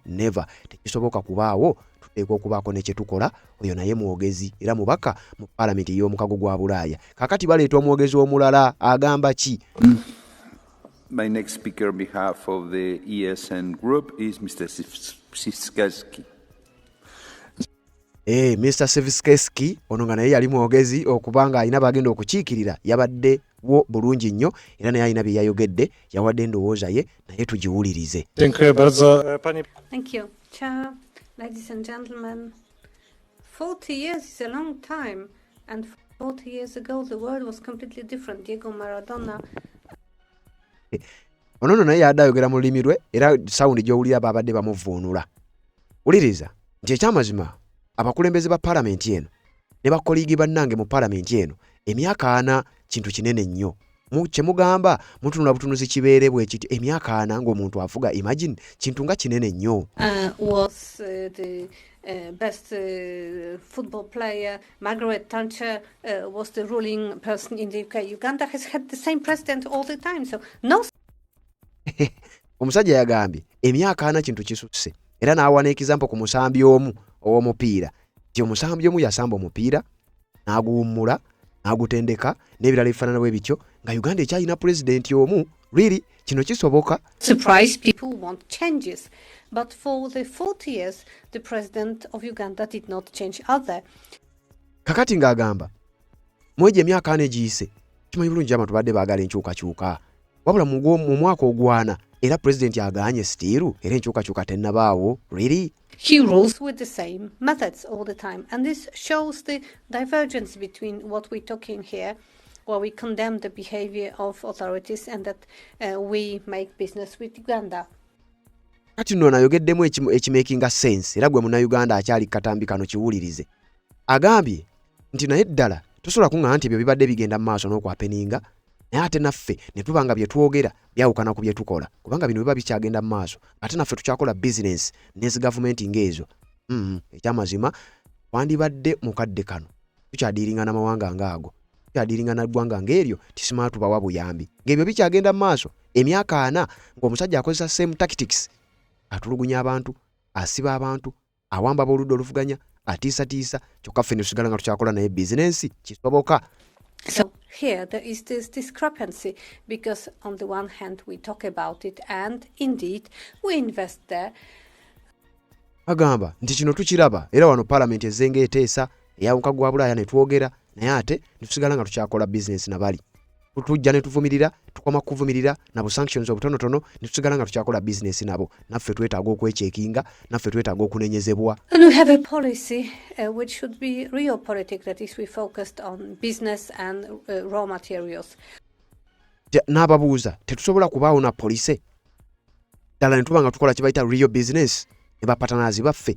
never. Tekisoboka kubaawo, tuteekwa okubaako ne kye tukola. Oyo naye mwogezi era mubaka mu Parliament y'omukago gwa Bulaaya. Kakati baleeta omwogezi omulala agamba ki? My next speaker on behalf of the ESN group is Mr. Sivskeski. Mr. Sivskeski ono nga naye yali mwogezi okubanga alina bagenda okukiikirira yabadde wo bulungi nnyo era naye alina bye yayogedde yawadde endowooza ye naye tugiwulirize. Thank you. Chair, ladies and gentlemen, 40 years is a long time, and 40 years ago the world was completely different. Diego Maradona. Ono naye yadde ayogera mu lulimi lwe era sawundi gy'owulira babadde bamuvuunula. Wuliriza nti ekyamazima abakulembeze ba palamenti eno ne bakoliigi bannange mu palamenti eno emyaka 4 kintu kinene nnyo. Kye mugamba mutunula butunuzi kibeere bwe kiti emyaka 4 ng'omuntu afuga, imagine kintu nga kinene nnyo. Was the best football player. Margaret Thatcher was the ruling person in the UK. Uganda has had the same president all the time, so no. Omusajja yagambye emyaka 4 kintu kisusse era n'awa n'ekizampo ku musambi omu ow'omupiira nti omusambi omu yasamba omupiira n'aguwummula n'agutendeka n'ebirala ebifaanana bwe bityo nga Uganda ekyalina pulezidenti omu. Really kino kisoboka. Surprise people want changes, but for the 40 years the president of Uganda did not change either. Kakati ng'agamba mwegye emyaka 4 egiyise kimanyi bulungi abantu badde baagala enkyukakyuka wabula mu mwaka ogwana era president agaanye still era enkyukakyuka tennabaawo really. He rules with the same methods all the time, and this shows the divergence between what we're talking here, where we condemn the behavior of authorities and that we make business with Uganda. Kati nno nayogeddemu ekimakinga sense era gwe munnayuganda akyali katambi kano kiwulirize. Agambye nti naye ddala tosobola kuŋŋamba nti ebyo bibadde bigenda mu maaso n'okwapeninga naye ate naffe ne tuba nga bye twogera byawukana ku bye tukola kubanga bino biba bikyagenda mu maaso ate naffe tukyakola bizinesi n'ezi gavumenti ng'ezo. Ekyamazima wandibadde mukadde kano tukyadiiringa n'amawanga ng'ago tukyadiiringa n'eggwanga ng'eryo tisimala tubawa buyambi ng'ebyo bikyagenda mu maaso emyaka 4 ng'omusajja akozesa same tactics atulugunya abantu asiba abantu awamba ab'oludda oluvuganya atiisatiisa kyokka ffe ne tusigala nga tukyakola naye bizinensi kisoboka. So here there is this discrepancy because on the one hand we talk about it and indeed we invest there. Agamba nti kino tukiraba era wano parliament ezenga eteesa eyawuka gwa Bulaaya ne twogera naye ate ne tusigala nga tukyakola bizinensi nabali. Tujja ne tuvumirira tukoma kuvumirira nabo sanctions obutonotono ne tusigala nga tukyakola bizinensi nabo naffe twetaaga okwechekinga naffe twetaaga okunenyezebwa. And we have a policy which should be realpolitik, that is we focused on business and raw materials. N'ababuuza tetusobola kubaawo na police ddala ne tuba nga tukola kye bayita real business ne bapatanazi baffe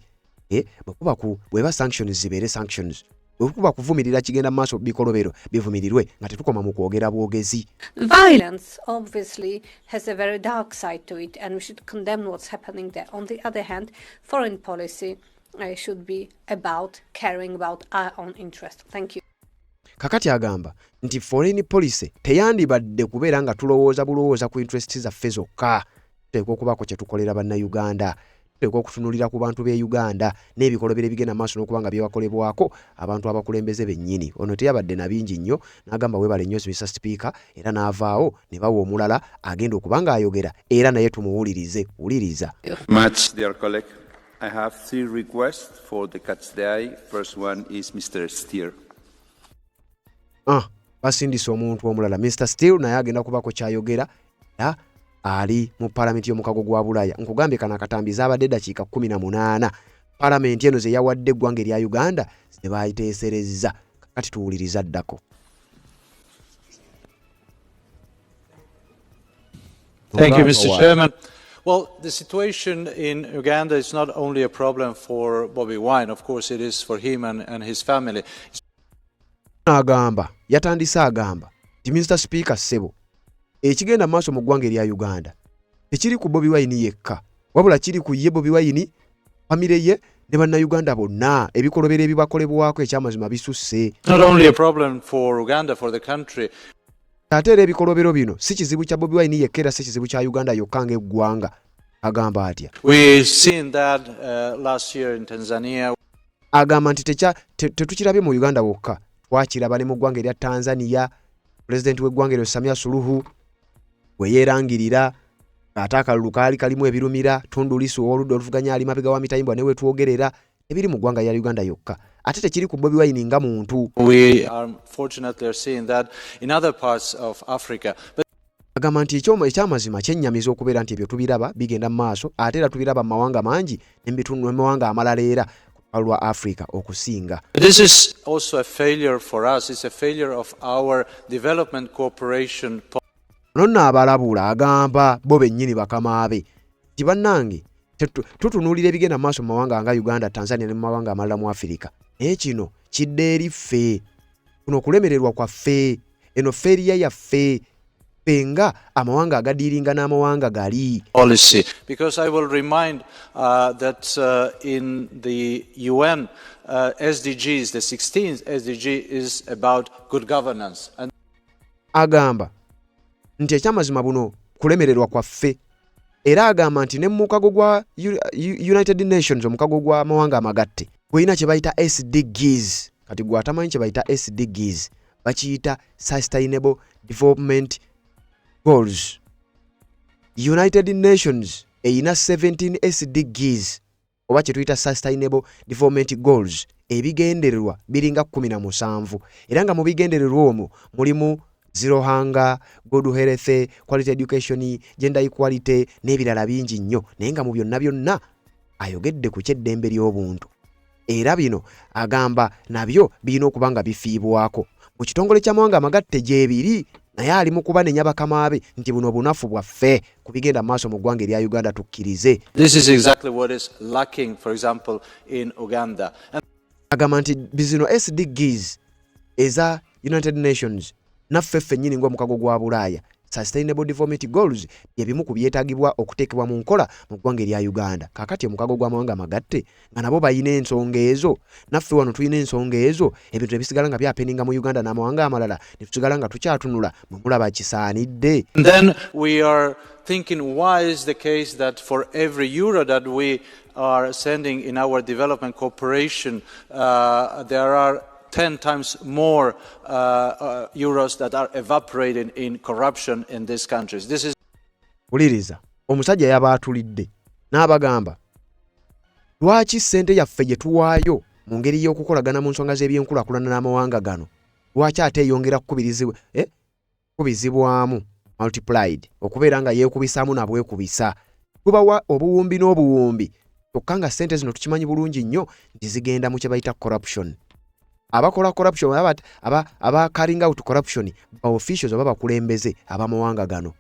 bweba sanctions zibeere sanctions okuba kuvumirira kigenda maaso bikolobero bivumirirwe nga tetukoma mu kwogera bwogezi. Violence obviously has a very dark side to it and we should condemn what's happening there. On the other hand, foreign policy should be about caring about our own interest. Thank you. Kakati agamba nti foreign policy teyandibadde kubeera nga tulowooza bulowooza ku interest zaffe zokka. Tuteekwa okubaako kye tukolera bannayuganda. Tuteekwa okutunulira ku bantu b'e Uganda n'ebikolobero ebigenda maaso n'okuba nga byebakolebwako abantu abakulembeze bennyini. Ono teyabadde na bingi nnyo n'agamba weebale nnyo Mr. Speaker era n'avaawo ne bawa omulala agenda okuba ng'ayogera era naye tumuwulirize. Wuliriza. Much, dear colleague. I have 3 requests for the catch the eye. First one is Mr. Steer. Basindisa omuntu omulala Mr. Steele naye agenda kubaako kyayogera era ali mu palamenti y'omukago gwa Bulaaya. Nkugambye kana akatambiza abadde dakiika 18 palamenti eno ze yawadde eggwanga erya Uganda ze baayiteeserezza. Kati tuwuliriza ddako. Thank you, Mr. Chairman. Well, the situation in Uganda is not only a problem for Bobi Wine, of course it is for him and his family. Agamba yatandise agamba ti Mr. Speaker Sebo ekigenda maaso mu ggwanga erya Uganda tekiri ku Bobi Wine yekka wabula kiri ku ye Bobi Wine famire ye ne bannayuganda bonna ebikolobero ebibakolebwako ekyamazima bisusse. Not only a problem for Uganda, for the country. Ate era ebikolobero bino si kizibu kya Bobi Wine yekka era si kizibu kya Uganda yokka ng'eggwanga. Agamba atya. We've seen that last year in Tanzania. Agamba nti tetukirabye mu Uganda wokka. Twakiraba ne mu ggwanga erya Tanzania president w'eggwanga eryo Samia Suluhu we yeerangirira ate akalulu kaali kalimu ebirumira Tundu Lissu ow'oludda oluvuganya ali mabega wa Mitayimbwa ne we twogerera ebiri mu ggwanga lya Uganda yokka ate tekiri ku Bobi Wine nga muntu. We are fortunately seeing that in other parts of Africa. Agamba nti ekyamazima kyennyamiza okubeera nti ebyo tubiraba bigenda mu maaso ate era tubiraba mu mawanga mangi n'ebitundu n'emawanga amalala era alwa Africa okusinga. This is also a failure for us. It's a failure of our development cooperation. Nonna abalabula agamba bo bennyini bakamaabe ti bannange tutunuulira ebigenda mu maaso mu mawanga nga Uganda, Tanzania ne mu mawanga amalala mu Africa. Naye kino kidde eri ffe kuno okulemererwa kwaffe eno feeriya yaffe penga amawanga agadiiringa n'amawanga gali. Policy. Because I will remind that in the UN SDGs, the 16th SDG is about good governance. And agamba nti ekyamazima buno kulemererwa kwaffe era agamba nti ne mu mukago gwa United Nations omukago gwa mawanga amagatte gweyina kye bayita SDGs kati gwe atamanyi kye bayita SDGs bakiyita Sustainable Development Goals. United Nations eyina 17 SDGs oba kye tuyita Sustainable Development Goals ebigendererwa biringa 17 era nga mu bigendererwa omwo mulimu zero hunger, good health, quality education, gender equality n'ebirala bingi nnyo naye nga mu byonna ayogedde ku kyeddembe ly'obuntu era bino agamba nabyo birina okuba nga bifiibwako mu kitongole ky'amawanga amagatte gyebiri naye ali mu kubanenya bakama be nti buno bunafu bwaffe kubigenda maaso mu ggwanga erya Uganda tukkirize. This is exactly what is lacking, for example, in Uganda. Agamba nti bizino SDGs eza United Nations naffe ffennyini ng'omukago gwa Bulaaya Sustainable Development Goals yebimu ku byetaagibwa okuteekebwa mu nkola mu ggwanga erya Uganda. Kaakati omukago gw'amawanga amagatte nga nabo bayina ensonga ezo naffe wano tulina ensonga ezo ebintu ebisigala nga byapeninga mu Uganda n'amawanga amalala ne tusigala nga tukyatunula mwe mulaba kisaanidde. Then we are thinking, why is the case that for every euro that we are sending in our development cooperation, there are 10 times more euros that are evaporating in corruption in these countries. This is Uliriza omusajja yabaatulidde n'abagamba lwaki ssente yaffe gye tuwaayo mu ngeri y'okukolagana mu nsonga z'ebyenkulaakulana n'amawanga gano lwaki ate eyongera kubizibwamu multiplied okubeera nga yeekubisaamu nabwekubisa tubawa obuwumbi n'obuwumbi kyokka nga ssente zino tukimanyi bulungi nnyo nti zigenda mu kye bayita corruption. Abakola corruption aba carrying out corruption ba officials oba bakulembeze abamawanga gano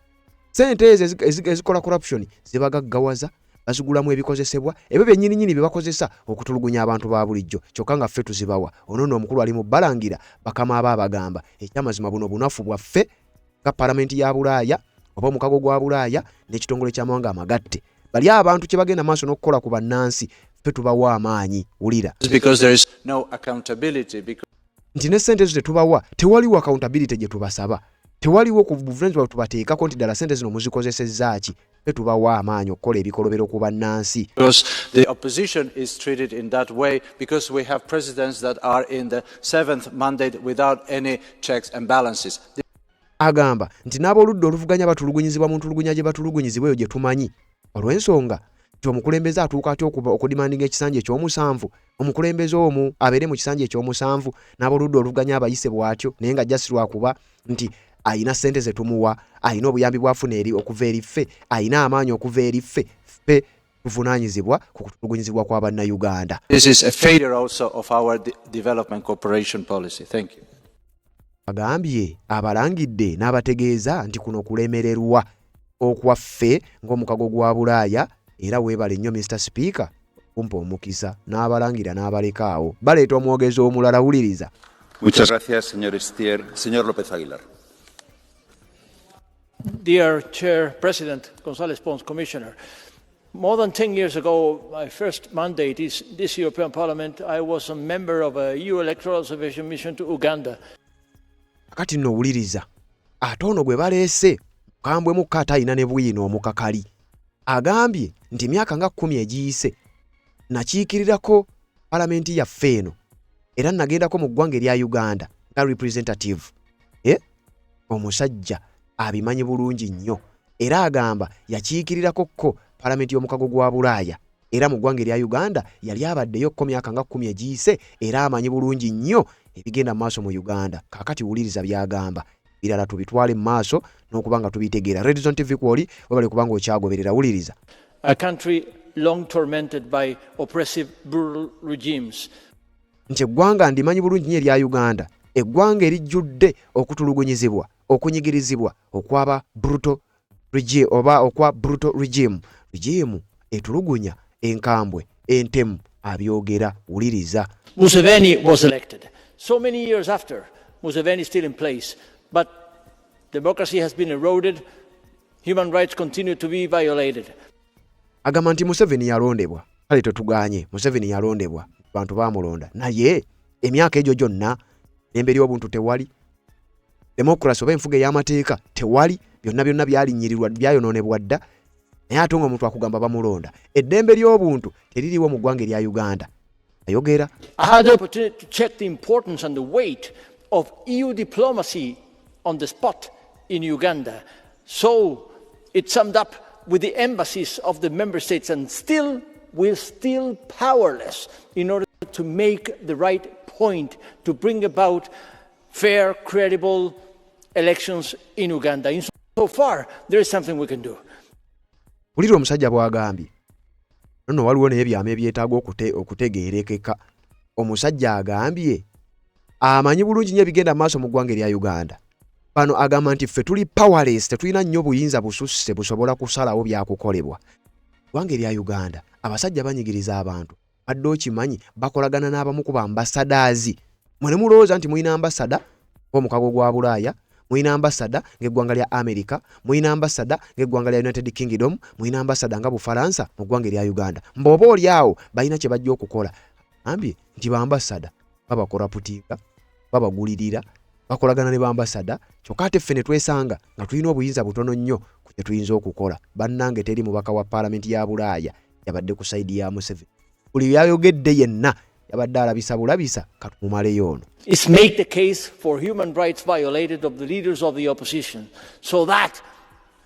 sente ezo ezikola corruption zibagaggawaza bazigulamu ebikozesebwa ebyo byennyini bye bakozesa okutulugunya abantu ba bulijjo kyokka nga ffe tuzibawa ono omukulu ali mu balangira bakama abagamba ekyamazima buno bunafu bwaffe nga palamenti ya Bulaaya oba omukago gwa Bulaaya n'ekitongole ky'amawanga amagatte bali abantu kye bagenda maaso n'okukola ku bannansi tubawa amaanyi ulira because there is no accountability nti ne ssente ezo tetubawa tewaliwo accountability gye tubasaba tewaliwo ku buvunaanyizibwa tubateekako nti ddala ssente zino muzikozesezza ki tubawa amaanyi okukola ebikolobero ku bannansi. Because the opposition is treated in that way because we have presidents that are in the 7th mandate without any checks and balances. Agamba nti n'aboludda oluvuganya batulugunyizibwa mu ntulugunya gye batulugunyizibwa eyo gye tumanyi olw'ensonga nti omukulembeze atuuka ati okudimandinga ekisanja ekyomusanvu omukulembeze omu abeere mu kisanja ekyomusanvu n'aboludda oluvuganya abayise bw'atyo naye nga jasi lwakuba nti ayina ssente ze tumuwa ayina obuyambi bwafuna eri okuva eri ffe ayina amaanyi okuva eri ffe ffe tuvunaanyizibwa ku kutulugunyizibwa kwa bannayuganda. This is a failure also of our development cooperation policy. Thank you. Agambye abalangidde n'abategeeza nti kuno kulemererwa okwaffe ng'omukago gwa Bulaaya era weebale nnyo Mr. Speaker kumpa omukisa n'abalangira n'abalekaawo baleeta omwogezi omulala wuliriza. Muchas gracias, señor Stier. Señor López Aguilar. Dear Chair, President González Pons, Commissioner, more than 10 years ago, my first mandate is this European Parliament. I was a member of a EU electoral observation mission to Uganda. Akati nno wuliriza ate ono gwe baleese mukambwe mu kata ayina ne bwino omukakali agambye nti myaka nga 10 egiyise nakiikirirako palamenti yaffe eno era nagendako mu ggwanga erya Uganda nga representative omusajja abimanyi bulungi nnyo era agamba yakiikirirako ko palamenti y'omukago gwa Bulaaya era mu ggwanga erya Uganda yali abaddeyo ko myaka nga 10 egiyise era amanyi bulungi nnyo ebigenda maaso mu Uganda. Kaakati wuliriza byagamba birala tubitwale mu maaso n'okuba nga tubitegeera. Red Zone TV kwoli webale kubanga okyagoberera wuliriza. A country long tormented by oppressive brutal regimes. Nti eggwanga ndimanyi bulungi nnyo erya Uganda eggwanga erijjudde okutulugunyizibwa okunyigirizibwa okwaba brutal regime oba okwa brutal regime etulugunya enkambwe entemu abyogera wuliriza. Museveni was elected. So many years after, Museveni is still in place, but democracy has been eroded, human rights continue to be violated. Agamba nti Museveni yalondebwa kale tetuganye Museveni yalondebwa bantu baamulonda naye emyaka egyo gyonna emberi obuntu tewali democracy oba enfuga y'amateeka tewali byonna byalinyirirwa byayonoonebwa dda naye ate ng'omuntu akugamba bamulonda eddembe ly'obuntu teririwo mu ggwanga erya Uganda ayogera. I had the opportunity to check the importance and the weight of EU diplomacy on the spot in Uganda. So it summed up with the embassies of the member states, and still we're still powerless in order to make the right point to bring about fair, credible elections in Uganda. So far, there is something we can do. Uliro omusajja bw'agambye nno waliwo n'ebyama ebyetaaga okutegeerekeka. Omusajja agambye amanyi bulungi nnyo ebigenda maaso mu ggwanga erya Uganda. Bano agamba nti ffe tuli powerless, tetulina nnyo buyinza bususse busobola kusalawo byakukolebwa. Ggwanga erya Uganda abasajja banyigiriza abantu adde okimanyi bakolagana n'abamu ku bambassadors. Mwe ne mulowooza nti mulina ambasada ng'omukago gwa Bulaaya, mulina ambasada ng'eggwanga lya America, mulina ambasada ng'eggwanga lya United Kingdom, mulina ambasada nga Bufaransa mu ggwanga erya Uganda. Mb'oba oli awo balina kye bajja okukola. Ambye nti bambasada babakoraputinga, babagulirira, bakolagana ne bambasada, kyokka ate ffe ne twesanga nga tulina obuyinza butono nnyo ku kye tuyinza okukola. Bannange teri mubaka wa paalamenti ya Bulaaya yabadde ku sayidi ya Museveni. Buli yayogedde yenna yabadde alabisa bulabisa katumumaleyo ono. Is make the case for human rights violated of the leaders of the opposition so that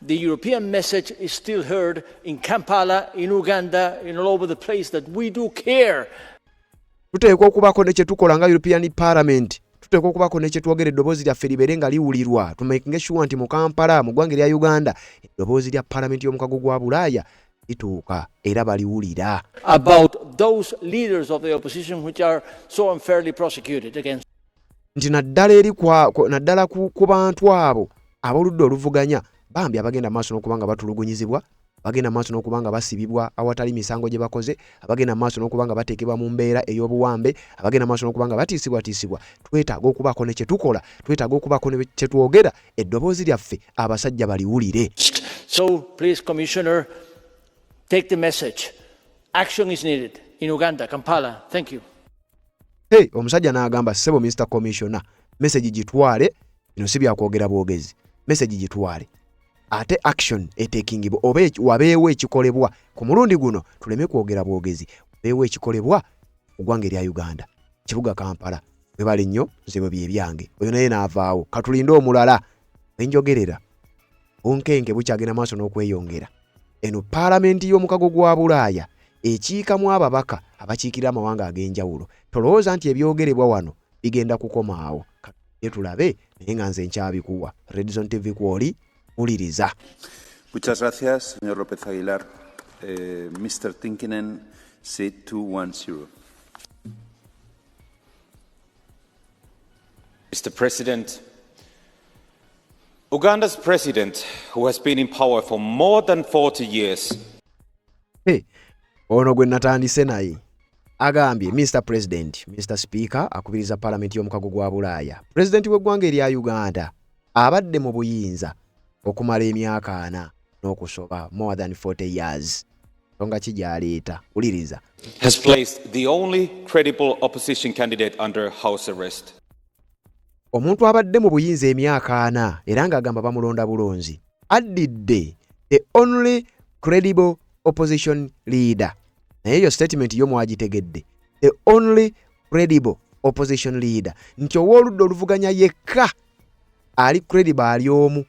the European message is still heard in Kampala, in Uganda, in all over the place that we do care. Tuteekwa okubaako ne kye tukola nga European Parliament. Tuteekwa okubaako ne kye twogera eddoboozi lyaffe libeere nga liwulirwa. Tumakinge sure nti mu Kampala mu ggwanga erya Uganda eddoboozi lya Parliament y'omukago gwa Bulaaya lituuka era baliwulira. About those leaders of the opposition which are so unfairly prosecuted against. Nti naddala ku bantu abo ab'oludda oluvuganya bambi abagenda maaso n'okubanga batulugunyizibwa, abagenda maaso n'okubanga basibibwa awatali misango gye bakoze, abagenda maaso n'okubanga bateekebwa mu mbeera ey'obuwambe, abagenda maaso n'okubanga batiisibwatiisibwa. Twetaaga okubaako ne kye tukola, twetaaga okubaako ne kye twogera, eddoboozi lyaffe abasajja baliwulire. So please, Commissioner, take the message. Action is needed in Uganda, Kampala. Thank you. Hey, omusajja n'agamba ssebo Mr. Commissioner, message gitwale, bino si byakwogera bwogezi. Message gitwale. Ate action etekingibwa wabeewo ekikolebwa ku mulundi guno tuleme kwogera bwogezi. Wabeewo ekikolebwa mu ggwanga erya Uganda. Kibuga Kampala. Webale nnyo nze bye byange. Oyo naye n'avaawo. Katulinde omulala. Enjogerera. Onkenge bukyagenda maaso n'okweyongera. Eno paalamenti y'omukago gwa Bulaaya ekiikamu ababaka abakiikira amawanga ag'enjawulo. Tolowooza nti ebyogerebwa wano bigenda kukoma awo. Katulinde tulabe naye nga nze nkyabikuwa. Red Zone TV kwoli uliriza. Muchas gracias, señor López Aguilar. Mr. Tinkinen, C210. Mr. President, Uganda's president, who has been in power for more than 40 years. Hey, ono gwe natandise naye. Agambye Mr. President, Mr. Speaker, akubiriza Parliament y'omukago gwa Bulaaya. President w'eggwanga erya Uganda abadde mu buyinza okumala emyaka 4 n'okusoba, more than 40 years. Tonga kijaleeta uliriza. Has placed the only credible opposition candidate under house arrest. Omuntu abadde mu buyinza emyaka 4 era ng'agamba bamulonda bulonzi addidde the only credible opposition leader. Naye yo statement yo mwagitegedde. The only credible opposition leader. Nti ow'oludda oluvuganya yekka ali credible ali omu.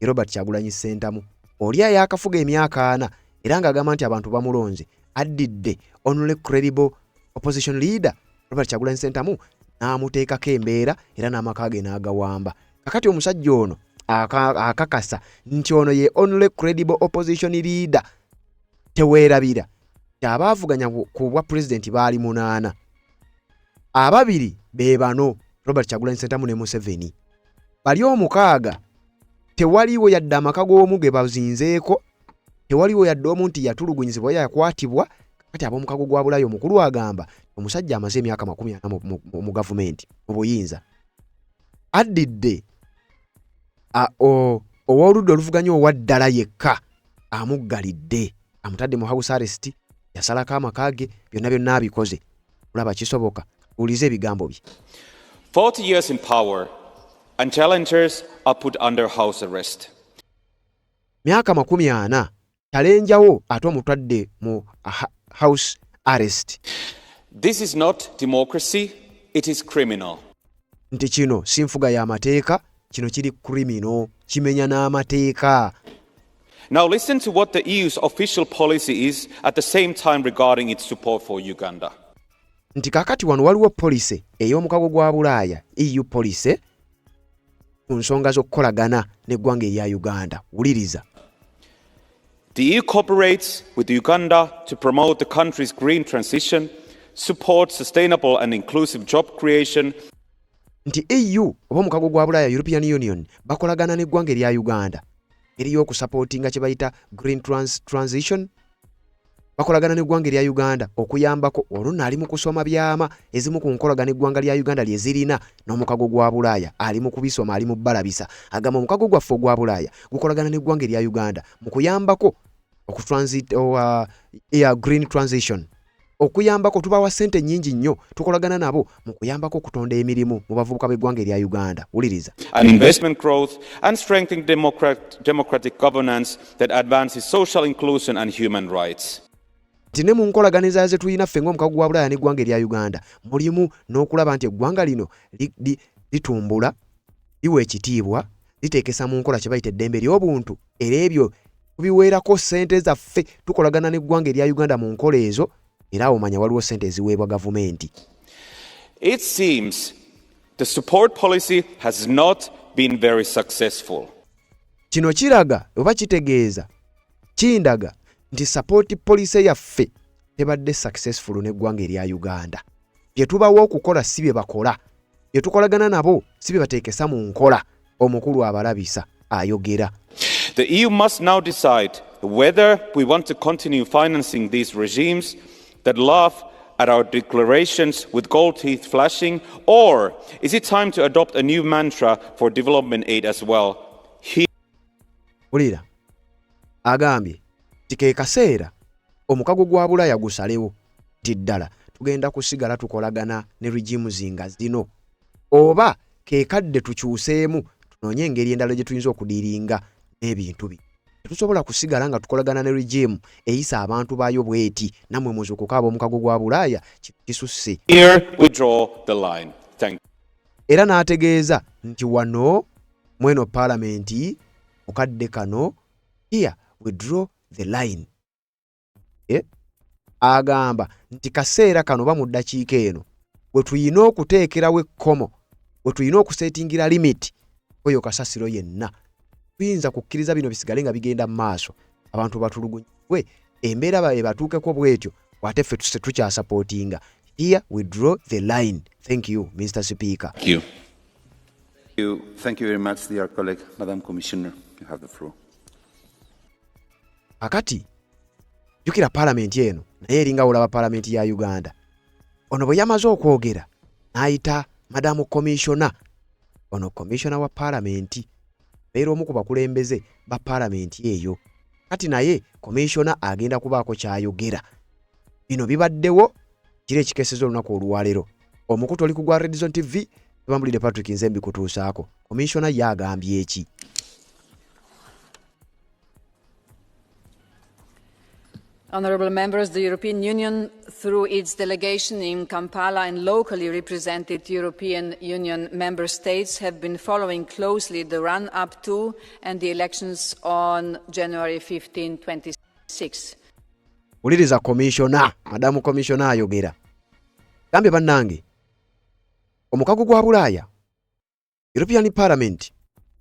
Robert Kyagulanyi Ssentamu. Oli ayakafuga emyaka 4 era ng'agamba nti abantu bamulonze addidde only credible opposition leader. Robert Kyagulanyi Ssentamu n'amuteekako embeera era n'amaka ge n'agawamba. Kakati omusajja ono akakasa nti ono ye only credible opposition leader. Teweerabira abaavuganya ku bwa president baali 8. Ababiri be bano Robert Kyagulanyi Ssentamu ne Museveni. Bali 6 tewaliwo yadde amaka g'omu ge bazinzeeko, tewaliwo yadde omu nti yatulugunyizibwa yakwatibwa. Kati ab'omukago gwa Bulaaya omukulu agamba omusajja amaze emyaka 40 mu gavumenti mu buyinza addidde ow'oludda oluvuganya owaddala yekka amuggalidde, amutadde mu house arrest, yasalako amaka ge, byonna abikoze. Olaba kisoboka, ulize ebigambo bye. 40 years in power and challengers are put under house arrest. Myaka 40 chalenjawo ate omutadde mu house arrest. This is not democracy, it is criminal. Nti kino si nfuga ya mateeka, kino kiri criminal, kimenya n'amateeka. Now listen to what the EU's official policy is at the same time regarding its support for Uganda. Nti kakati wano waliwo policy ey'omukago gwa Bulaaya, EU policy, ku nsonga z'okukolagana n'eggwanga erya Uganda. Wuliriza. The EU cooperates with Uganda to promote the country's green transition, support sustainable and inclusive job creation. Nti EU oba omukago gwa Bulaaya European Union bakolagana n'eggwanga erya Uganda eriy'okusupportinga kye bayita green transition. Bakolagana n'eggwanga erya Uganda okuyambako olwo ali mu kusoma byama ezimu ku nkolagana eggwanga lya Uganda lye zirina n'omukago gwa Bulaaya ali mu kubisoma ali mu balabisa. Agamba omukago gwaffe ogwa Bulaaya gukolagana n'eggwanga erya Uganda mu kuyambako green transition. Okuyambako tubawa sente nnyingi nnyo tukolagana nabo mu kuyambako okutonda emirimu mu bavubuka b'eggwanga erya Uganda. Wuliriza. And investment growth and strengthening democratic governance that advances social inclusion and human rights. Tine mu nkolaganiza ze tuyina ffe ng'omukago gwa Bulaaya n'eggwanga erya Uganda mulimu n'okulaba nti eggwanga lino litumbula liwa ekitiibwa liteekesa mu nkola kye bayita eddembe ly'obuntu era ebyo tubiweerako ssente zaffe tukolagana n'eggwanga erya Uganda mu nkola ezo era omanya waliwo ssente eziweebwa gavumenti. It seems the support policy has not been very successful. Kino kiraga oba kitegeeza kindaga nti support policy yaffe tebadde successful n'eggwanga erya Uganda. Bye tubawo okukola si bye bakola. Bye tukolagana nabo si bye bateekesa mu nkola. Omukulu abalabisa ayogera. The EU must now decide whether we want to continue financing these regimes that laugh at our declarations with gold teeth flashing, or is it time to adopt a new mantra for development aid as well? Ulira agambye tike kaseera omukago gwa Bulaaya gusalewo tiddala tugenda kusigala tukolagana ne regime zinga zino oba kekadde tukyuseemu tunoonye engeri endala gye tuyinza okudiringa n'ebintu bi. Tusobola kusigala nga tukolagana ne regime eyisa abantu baayo bweti namwe muzukuka ab'omukago gwa Bulaaya kisusse. Here we draw the line. Thank you. Era n'ategeeza nti wano mweno parliamenti mukadde kano here we draw the line. Agamba nti kaseera kano ba mu ddakiika eno bwe tuyina okuteekerawo ekkomo bwe tuyina okusetingira limit oyo kasasiro yenna tuyinza kukkiriza bino bisigale nga bigenda mu maaso abantu batulugunywe embeera batuukeko bwetyo wate ffe tukyasupportinga. Here we draw the line. Thank you, Mr. Speaker. Thank you. Thank you very much, dear colleague. Madam Commissioner, you have the floor. Akati jukira parliamenti eno naye eringa olaba parliamenti ya Uganda. Ono bwe yamaze okwogera n'ayita Madamu Commissioner. Ono Commissioner wa parliamenti beera omu ku bakulembeze ba parliamenti eyo. Kati naye Commissioner agenda kubaako kyayogera. Bino bibaddewo kiri ekikesezo olunaku olwaleero. Omukutu oli ku gwa Red Zone TV tubambulire Patrick Nzembi kutuusaako. Commissioner yagambye eki? Honourable members, the European Union, through its delegation in Kampala and locally represented European Union member states, have been following closely the run-up to and the elections on January 15, 2026. Uliriza Commissioner, Madamu Commissioner ayogera. Gambye bannange, omukago gwa Bulaaya, European Parliament,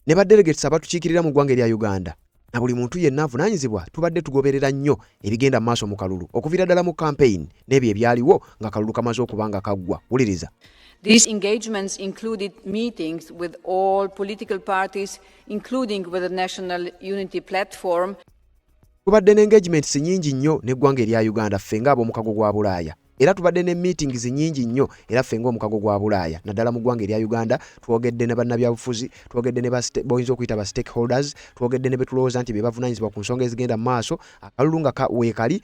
ne badelegates abatukiikirira mu ggwanga erya Uganda. Na buli muntu yenna avunaanyizibwa tubadde tugoberera nnyo ebigenda maaso mu kalulu okuviira ddala mu campaign n'ebyo ebyaliwo nga kalulu kamaze okubanga kaggwa. Wuliriza. These engagements included meetings with all political parties, including with the National Unity Platform. Tubadde ne engagements nnyingi nnyo n'eggwanga erya Uganda ffe ng'ab'omukago gwa Bulaaya. Era tubadde ne meetings nnyingi nnyo era ffe ng'omukago gwa Bulaaya naddala mu ggwanga erya Uganda twogedde ne bannabyabufuzi twogedde ne boyinza okuyita ba stakeholders twogedde ne betulowooza nti be bavunaanyizibwa ku nsonga ezigenda mu maaso akalulu nga weekali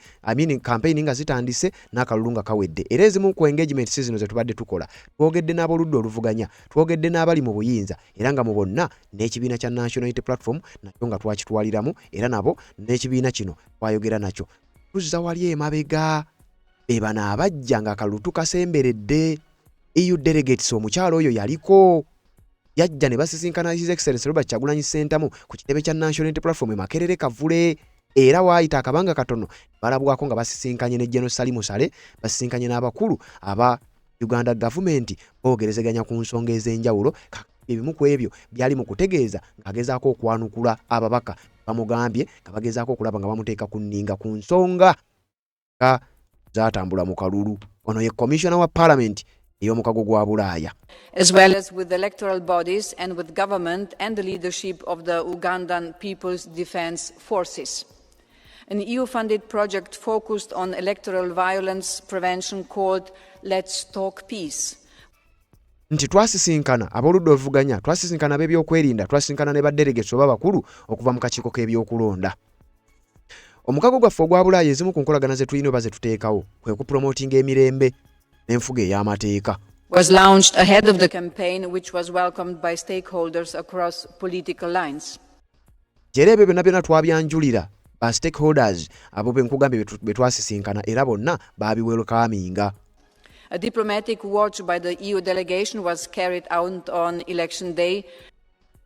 campaign nga zitandise n'akalulu nga kawedde era ezimu ku engagements zino ze tubadde tukola twogedde n'aboludde oluvuganya twogedde n'abali mu buyinza era nga mu bonna n'ekibiina kya National Unity Platform nakyo nga twakitwaliramu era nabo n'ekibiina kino twayogera nakyo tuzza wali emabega. Ebana abajja nga akalulu tukasemberedde. EU delegates omukyalo oyo yaliko yajja ne basisinkana His Excellency Robert Kyagulanyi Ssentamu ku kitebe kya National Unity Platform e Makerere Kavule era waayita akabanga katono balabwako nga basisinkanye ne General Salimu Sale basisinkanye n'abakulu aba Uganda government boogerezeganya ku nsonga ez'enjawulo ebimu ku ebyo byali mu kutegeeza ng'agezaako okwanukula ababaka bamugambye nga bagezaako okulaba nga bamuteeka ku nninga ku nsonga nga zaatambula mu kalulu. Ono ye commissioner wa parliament ey'omukago gwa Bulaaya. As well as with electoral bodies and with government and the leadership of the Ugandan People's Defence Forces. An EU-funded project focused on electoral violence prevention called Let's Talk Peace. Nti twasisinkana aboludde ovuganya, twasisinkana ab'ebyokwerinda, twasisinkana ne badelegates oba bakulu okuva mu kakiiko k'ebyokulonda. Omukago gwaffe ogwa Bulaaya ezimu ku nkolagana ze tulina oba ze tuteekawo kwe kupromotinga emirembe n'enfuga ey'amateeka. Was launched ahead of the campaign which was welcomed by stakeholders across political lines. Era ebyo byonna twabyanjulira ba stakeholders abo benkugambye be twasisinkana era bonna baabiwelkaminga. A diplomatic watch by the EU delegation was carried out on election day.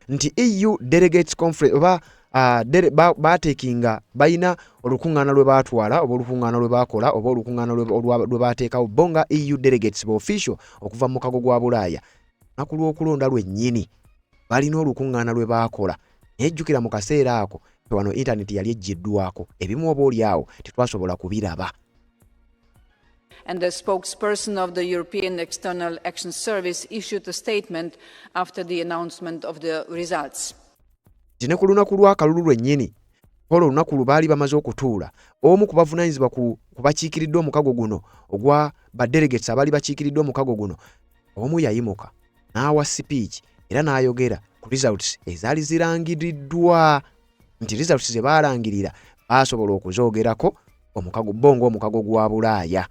Nti EU delegates conference oba baatekinga balina olukuŋŋaana lwe baatwala oba olukuŋŋaana lwe baakola oba olukuŋŋaana lwe baateekawo bo nga EU delegates ba official okuva mu mukago gwa Bulaaya. Naku lw'okulonda lwennyini balina olukuŋŋaana lwe baakola. Nejjukira mu kaseera ako wano internet yali ejjiddwako ebimu oba oli awo tetwasobola kubiraba. And the spokesperson of the European External Action Service issued a statement after the announcement of the results. Ne ku lunaku lw'akalulu lwennyini olwo olunaku lubaali bamaze okutuula omu ku bavunaanyizibwa ku bakiikiridde omukago guno ogwa badelegates abaali bakiikiridde omukago guno omu yayimuka n'awa speech era n'ayogera ku results ezaali zirangiriddwa nti results ze baalangirira baasobola okuzoogerako omukago bongo omukago gwa Bulaaya.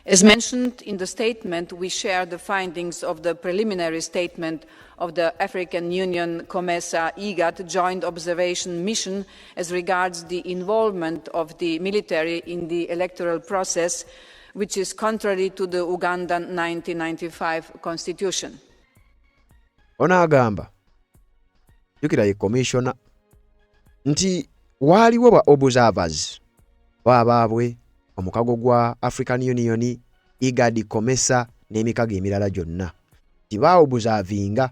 As mentioned in the statement, we share the findings of the preliminary statement of the African Union COMESA IGAD Joint Observation Mission as regards the involvement of the military in the electoral process, which is contrary to the Ugandan 1995 constitution. Ono agamba, jukira ye commissioner, nti waaliwo ba observers baabwe omukago gwa African Union, IGAD, COMESA n'emikago emirala gyonna. Tibaaobuzaavinga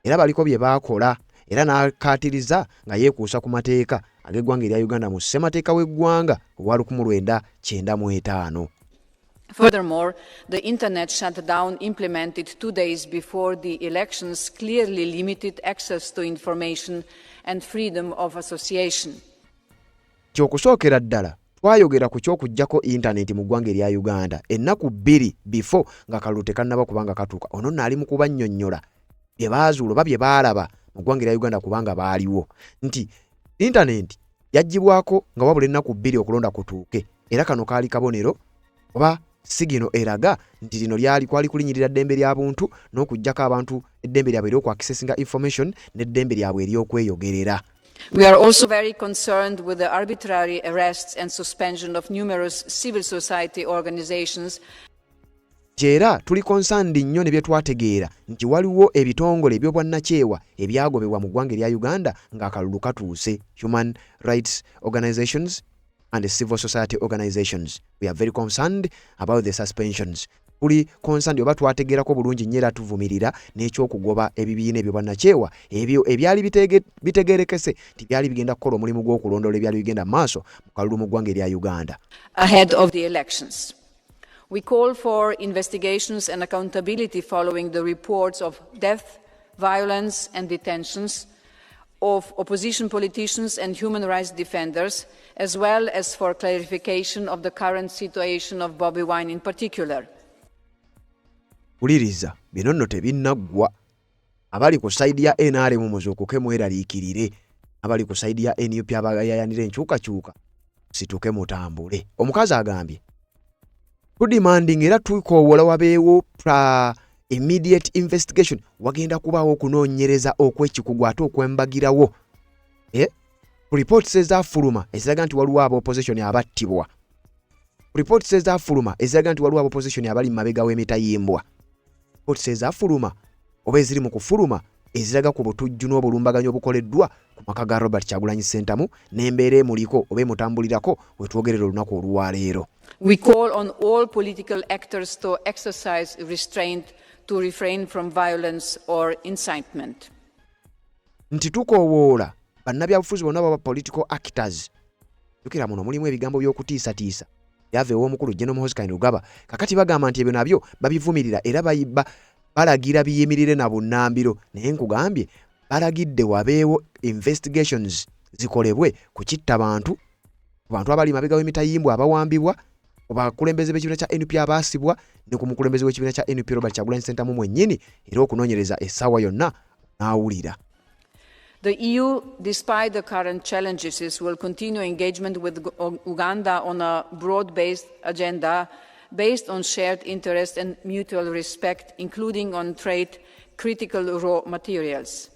era baliko bye baakola era n'akaatiriza nga yeekuusa ku mateeka ag'eggwanga erya Uganda mu ssemateeka w'eggwanga ogwa 1995. Furthermore, the internet shutdown implemented 2 days before the elections clearly limited access to information and freedom of association. Kyokusookera ddala twayogera ku ky'okuggyako internet mu ggwanga erya Uganda ennaku 2 before nga kalulu tekannaba kubanga katuuka. Ono nali mu kubannyonnyola bye baazuula oba bye baalaba mu ggwanga erya Uganda kubanga baaliwo nti internet yaggyibwako nga wabula ennaku 2 okulonda kutuuke era kano kaali kabonero oba sigino eraga nti lino kwali kulinyirira ddembe lya buntu n'okuggyako abantu eddembe lyabwe ery'okwaccessinga information n'eddembe lyabwe ery'okweyogerera. We are also very concerned with the arbitrary arrests and suspension of numerous civil society organizations. Era tuli concerned nnyo ne bye twategeera nti waliwo ebitongole eby'obwannakyewa ebyagobebwa mu ggwanga erya Uganda ng'akalulu katuuse. Human rights organizations and civil society organizations. We are very concerned about the suspensions. Tuli concerned oba twategeerako bulungi nnyo era tuvumirira n'ekyokugoba ebibiina eby'obwannakyewa ebyo ebyali bitegeerekese nti byali bigenda kukola omulimu gw'okulondoola ebyali bigenda maaso mu kalulu mu ggwanga erya Uganda. Ahead of the elections, we call for investigations and accountability following the reports of death, violence and detentions of opposition politicians and human rights defenders, as well as for clarification of the current situation of Bobi Wine in particular. Uliriza bino nno tebinnaggwa. Abali ku saidi ya NRM muzuukuke mweraliikirire, abali ku saidi ya NUP abayayanira enkyukakyuka situke mutambule. Omukazi agambye tudimanding era tukoowola wabeewo immediate investigation wagenda kubaawo okunoonyereza okw'ekikugu ate okwembagirawo. Reports ezaafuluma eziraga nti waliwo aba opposition abattibwa. Reports ezaafuluma eziraga nti waliwo aba opposition abali mu mabega w'emitayimbwa. Reports ezaafuluma oba eziri mu kufuluma eziraga ku butujju n'obulumbaganyo obukoleddwa ku maka ga Robert Kyagulanyi Ssentamu n'embeera emuliko oba emutambulirako we twogerera olunaku olwaleero. We call on all political actors to exercise restraint to refrain from violence or incitement. Nti tukowoola bannabyabufuzi bonna baba political actors. Tukira muno mulimu ebigambo by'okutiisatiisa. Yave w'omukulu General Muhoozi Kainerugaba kakati bagamba nti ebyo nabyo babivumirira era balagira biyimirire na bunnambiro. Naye nkugambye balagidde wabeewo investigations zikolebwe ku kitta bantu abali mabega w'emitayimbwa abawambibwa abakulembeze b'ekibiina kya NUP abaasibwa ne ku mukulembeze w'ekibiina kya NUP Robert Kyagulanyi Ssentamu mwennyini era okunoonyereza essaawa yonna n'awulira. The EU, despite the current challenges, will continue engagement with Uganda on a broad-based agenda based on shared interest and mutual respect, including on trade, critical raw materials.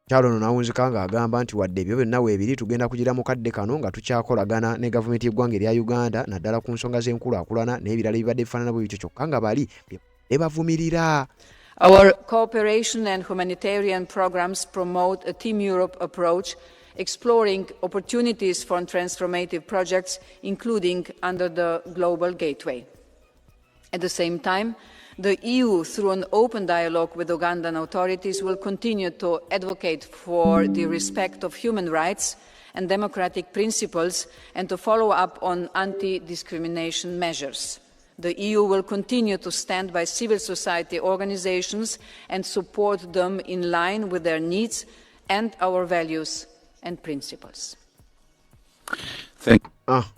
Kyalo nawunzika ng'agamba nti wadde ebyo byonna weebiri tugenda kugira mu kadde kano nga tukyakolagana ne gavumenti y'eggwanga erya Uganda naddala ku nsonga z'enkulaakulana n'ebirala ebibadde bifaanana bwe bityo kyokka nga bali bavumirira. Our cooperation and humanitarian programs promote a Team Europe approach, exploring opportunities for transformative projects, including under the Global Gateway. At the same time, the EU, through an open dialogue with Ugandan authorities, will continue to advocate for the respect of human rights and democratic principles and to follow up on anti-discrimination measures. The EU will continue to stand by civil society organizations and support them in line with their needs and our values and principles.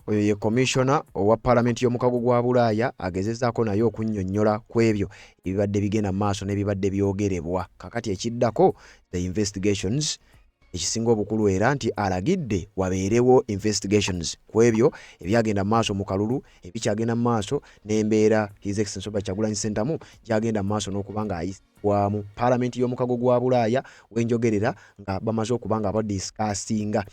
Oyo ye commissioner owa parliament y'omukago gwa Bulaaya agezezzaako naye okunnyonnyola ku ebyo ebibadde bigenda mu maaso n'ebibadde byogerebwa. Kakati ekiddako the investigations ekisinga obukulu era nti alagidde wabeerewo investigations ku ebyo ebyagenda mu maaso mu kalulu ebikyagenda mu maaso n'embeera His Excellency Robert Kyagulanyi Ssentamu gyagenda mu maaso n'okuba ng'ayisibwamu parliament y'omukago gwa Bulaaya wenjogerera nga bamaze okuba nga badiscassinga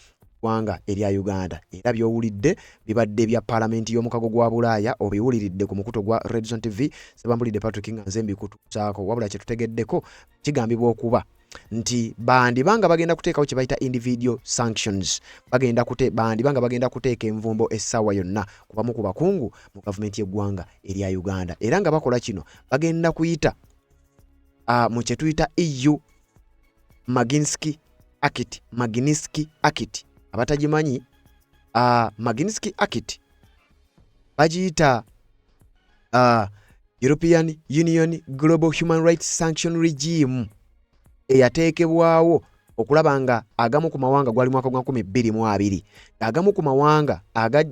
wanga erya Uganda era byowulidde bibadde bya parliament y'omukago gwa Bulaaya obiwuliridde ku mukuto gwa Red Zone TV Sebambulidde Patrick Nganze mbikutusaako wabula kye tutegeddeko kigambibwa okuba nti banga bagenda kuteekawo kye bayita individual sanctions banga bagenda kuteeka envumbo essaawa yonna kubamu ku bakungu mu gavumenti y'eggwanga erya Uganda era nga bakola kino bagenda kuyita mu kye tuyita EU Magnitsky Act abatagimanyi Magnitsky Act bagiyita European Union Global Human Rights Sanction Regime eyateekebwawo okulaba nga agamu ku mawanga gwali mwaka gwa 2022 agamu ku mawanga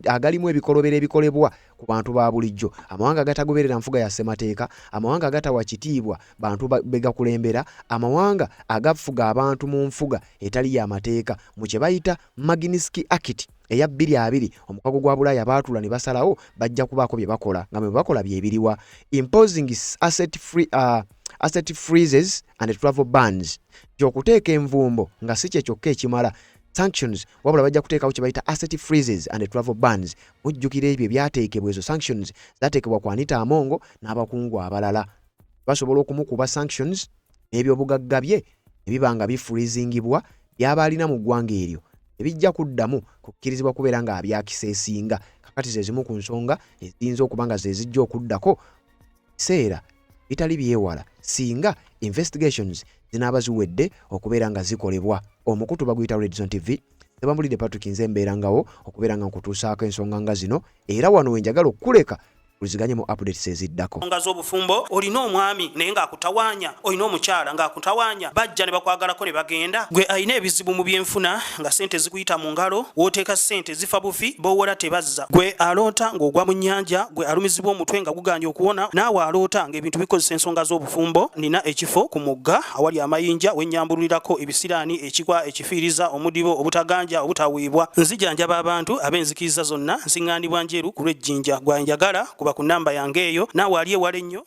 agalimu ebikolobero ebikolebwa ku bantu ba bulijjo amawanga agatagoberera nfuga ya semateeka amawanga agatawa kitiibwa bantu begakulembera amawanga agafuga abantu mu nfuga etali ya mateeka mu kye bayita Magnitsky Act eya 2020 omukago gwa Bulaaya baatula ne basalawo bajja kubaako bye bakola nga bwe bakola bye biriwa imposing asset freezes and travel bans okuteeka envumbo nga si kye kyokka ekimala sanctions wabula bajja kuteekawo kye bayita asset freezes and travel bans mujjukira ebyo byateekebwa ezo sanctions zateekebwa ku Anita Amongo n'abakungu abalala basobola okumukuba sanctions n'ebyobugagga bye ebiba nga bifreezingibwa byaba alina mu ggwanga eryo ebijja kuddamu kukkirizibwa kubeera nga abyakiseesinga kakati ze zimu ku nsonga eziyinza okuba nga ze zijja okuddako seera bitali byewala singa investigations zinaaba ziwedde okubeera nga zikolebwa omukutu baguyita Red Zone TV Sebambulidde Patrick Nze mbeerangawo okubeera nga nkutuusaako ensonga nga zino era wano wenjagala okukuleka uliziganye mu updates eziddako nga z'obufumbo olina omwami naye ng'akutawaanya olina omukyala ng'akutawaanya bajja ne bakwagalako ne bagenda gwe alina ebizibu mu byenfuna nga sente zikuyita mu ngalo wooteeka sente zifa bufi b'owola tebazza gwe aloota ng'ogwa mu nnyanja gwe alumizibwa omutwe nga guganja okuwona naawe aloota ng'ebintu bikozesa ensonga z'obufumbo nina ekifo ku mugga awali amayinja wennyambulirako ebisiraani ekigwa ekifiiriza omudibo obutaganja obutaweebwa nzijanjaba abantu ab'enzikiriza zonna nsiŋŋaanibwa njeru ku lw'ejjinja gwanjagala kuba ku namba yange eyo naawe ali ewala ennyo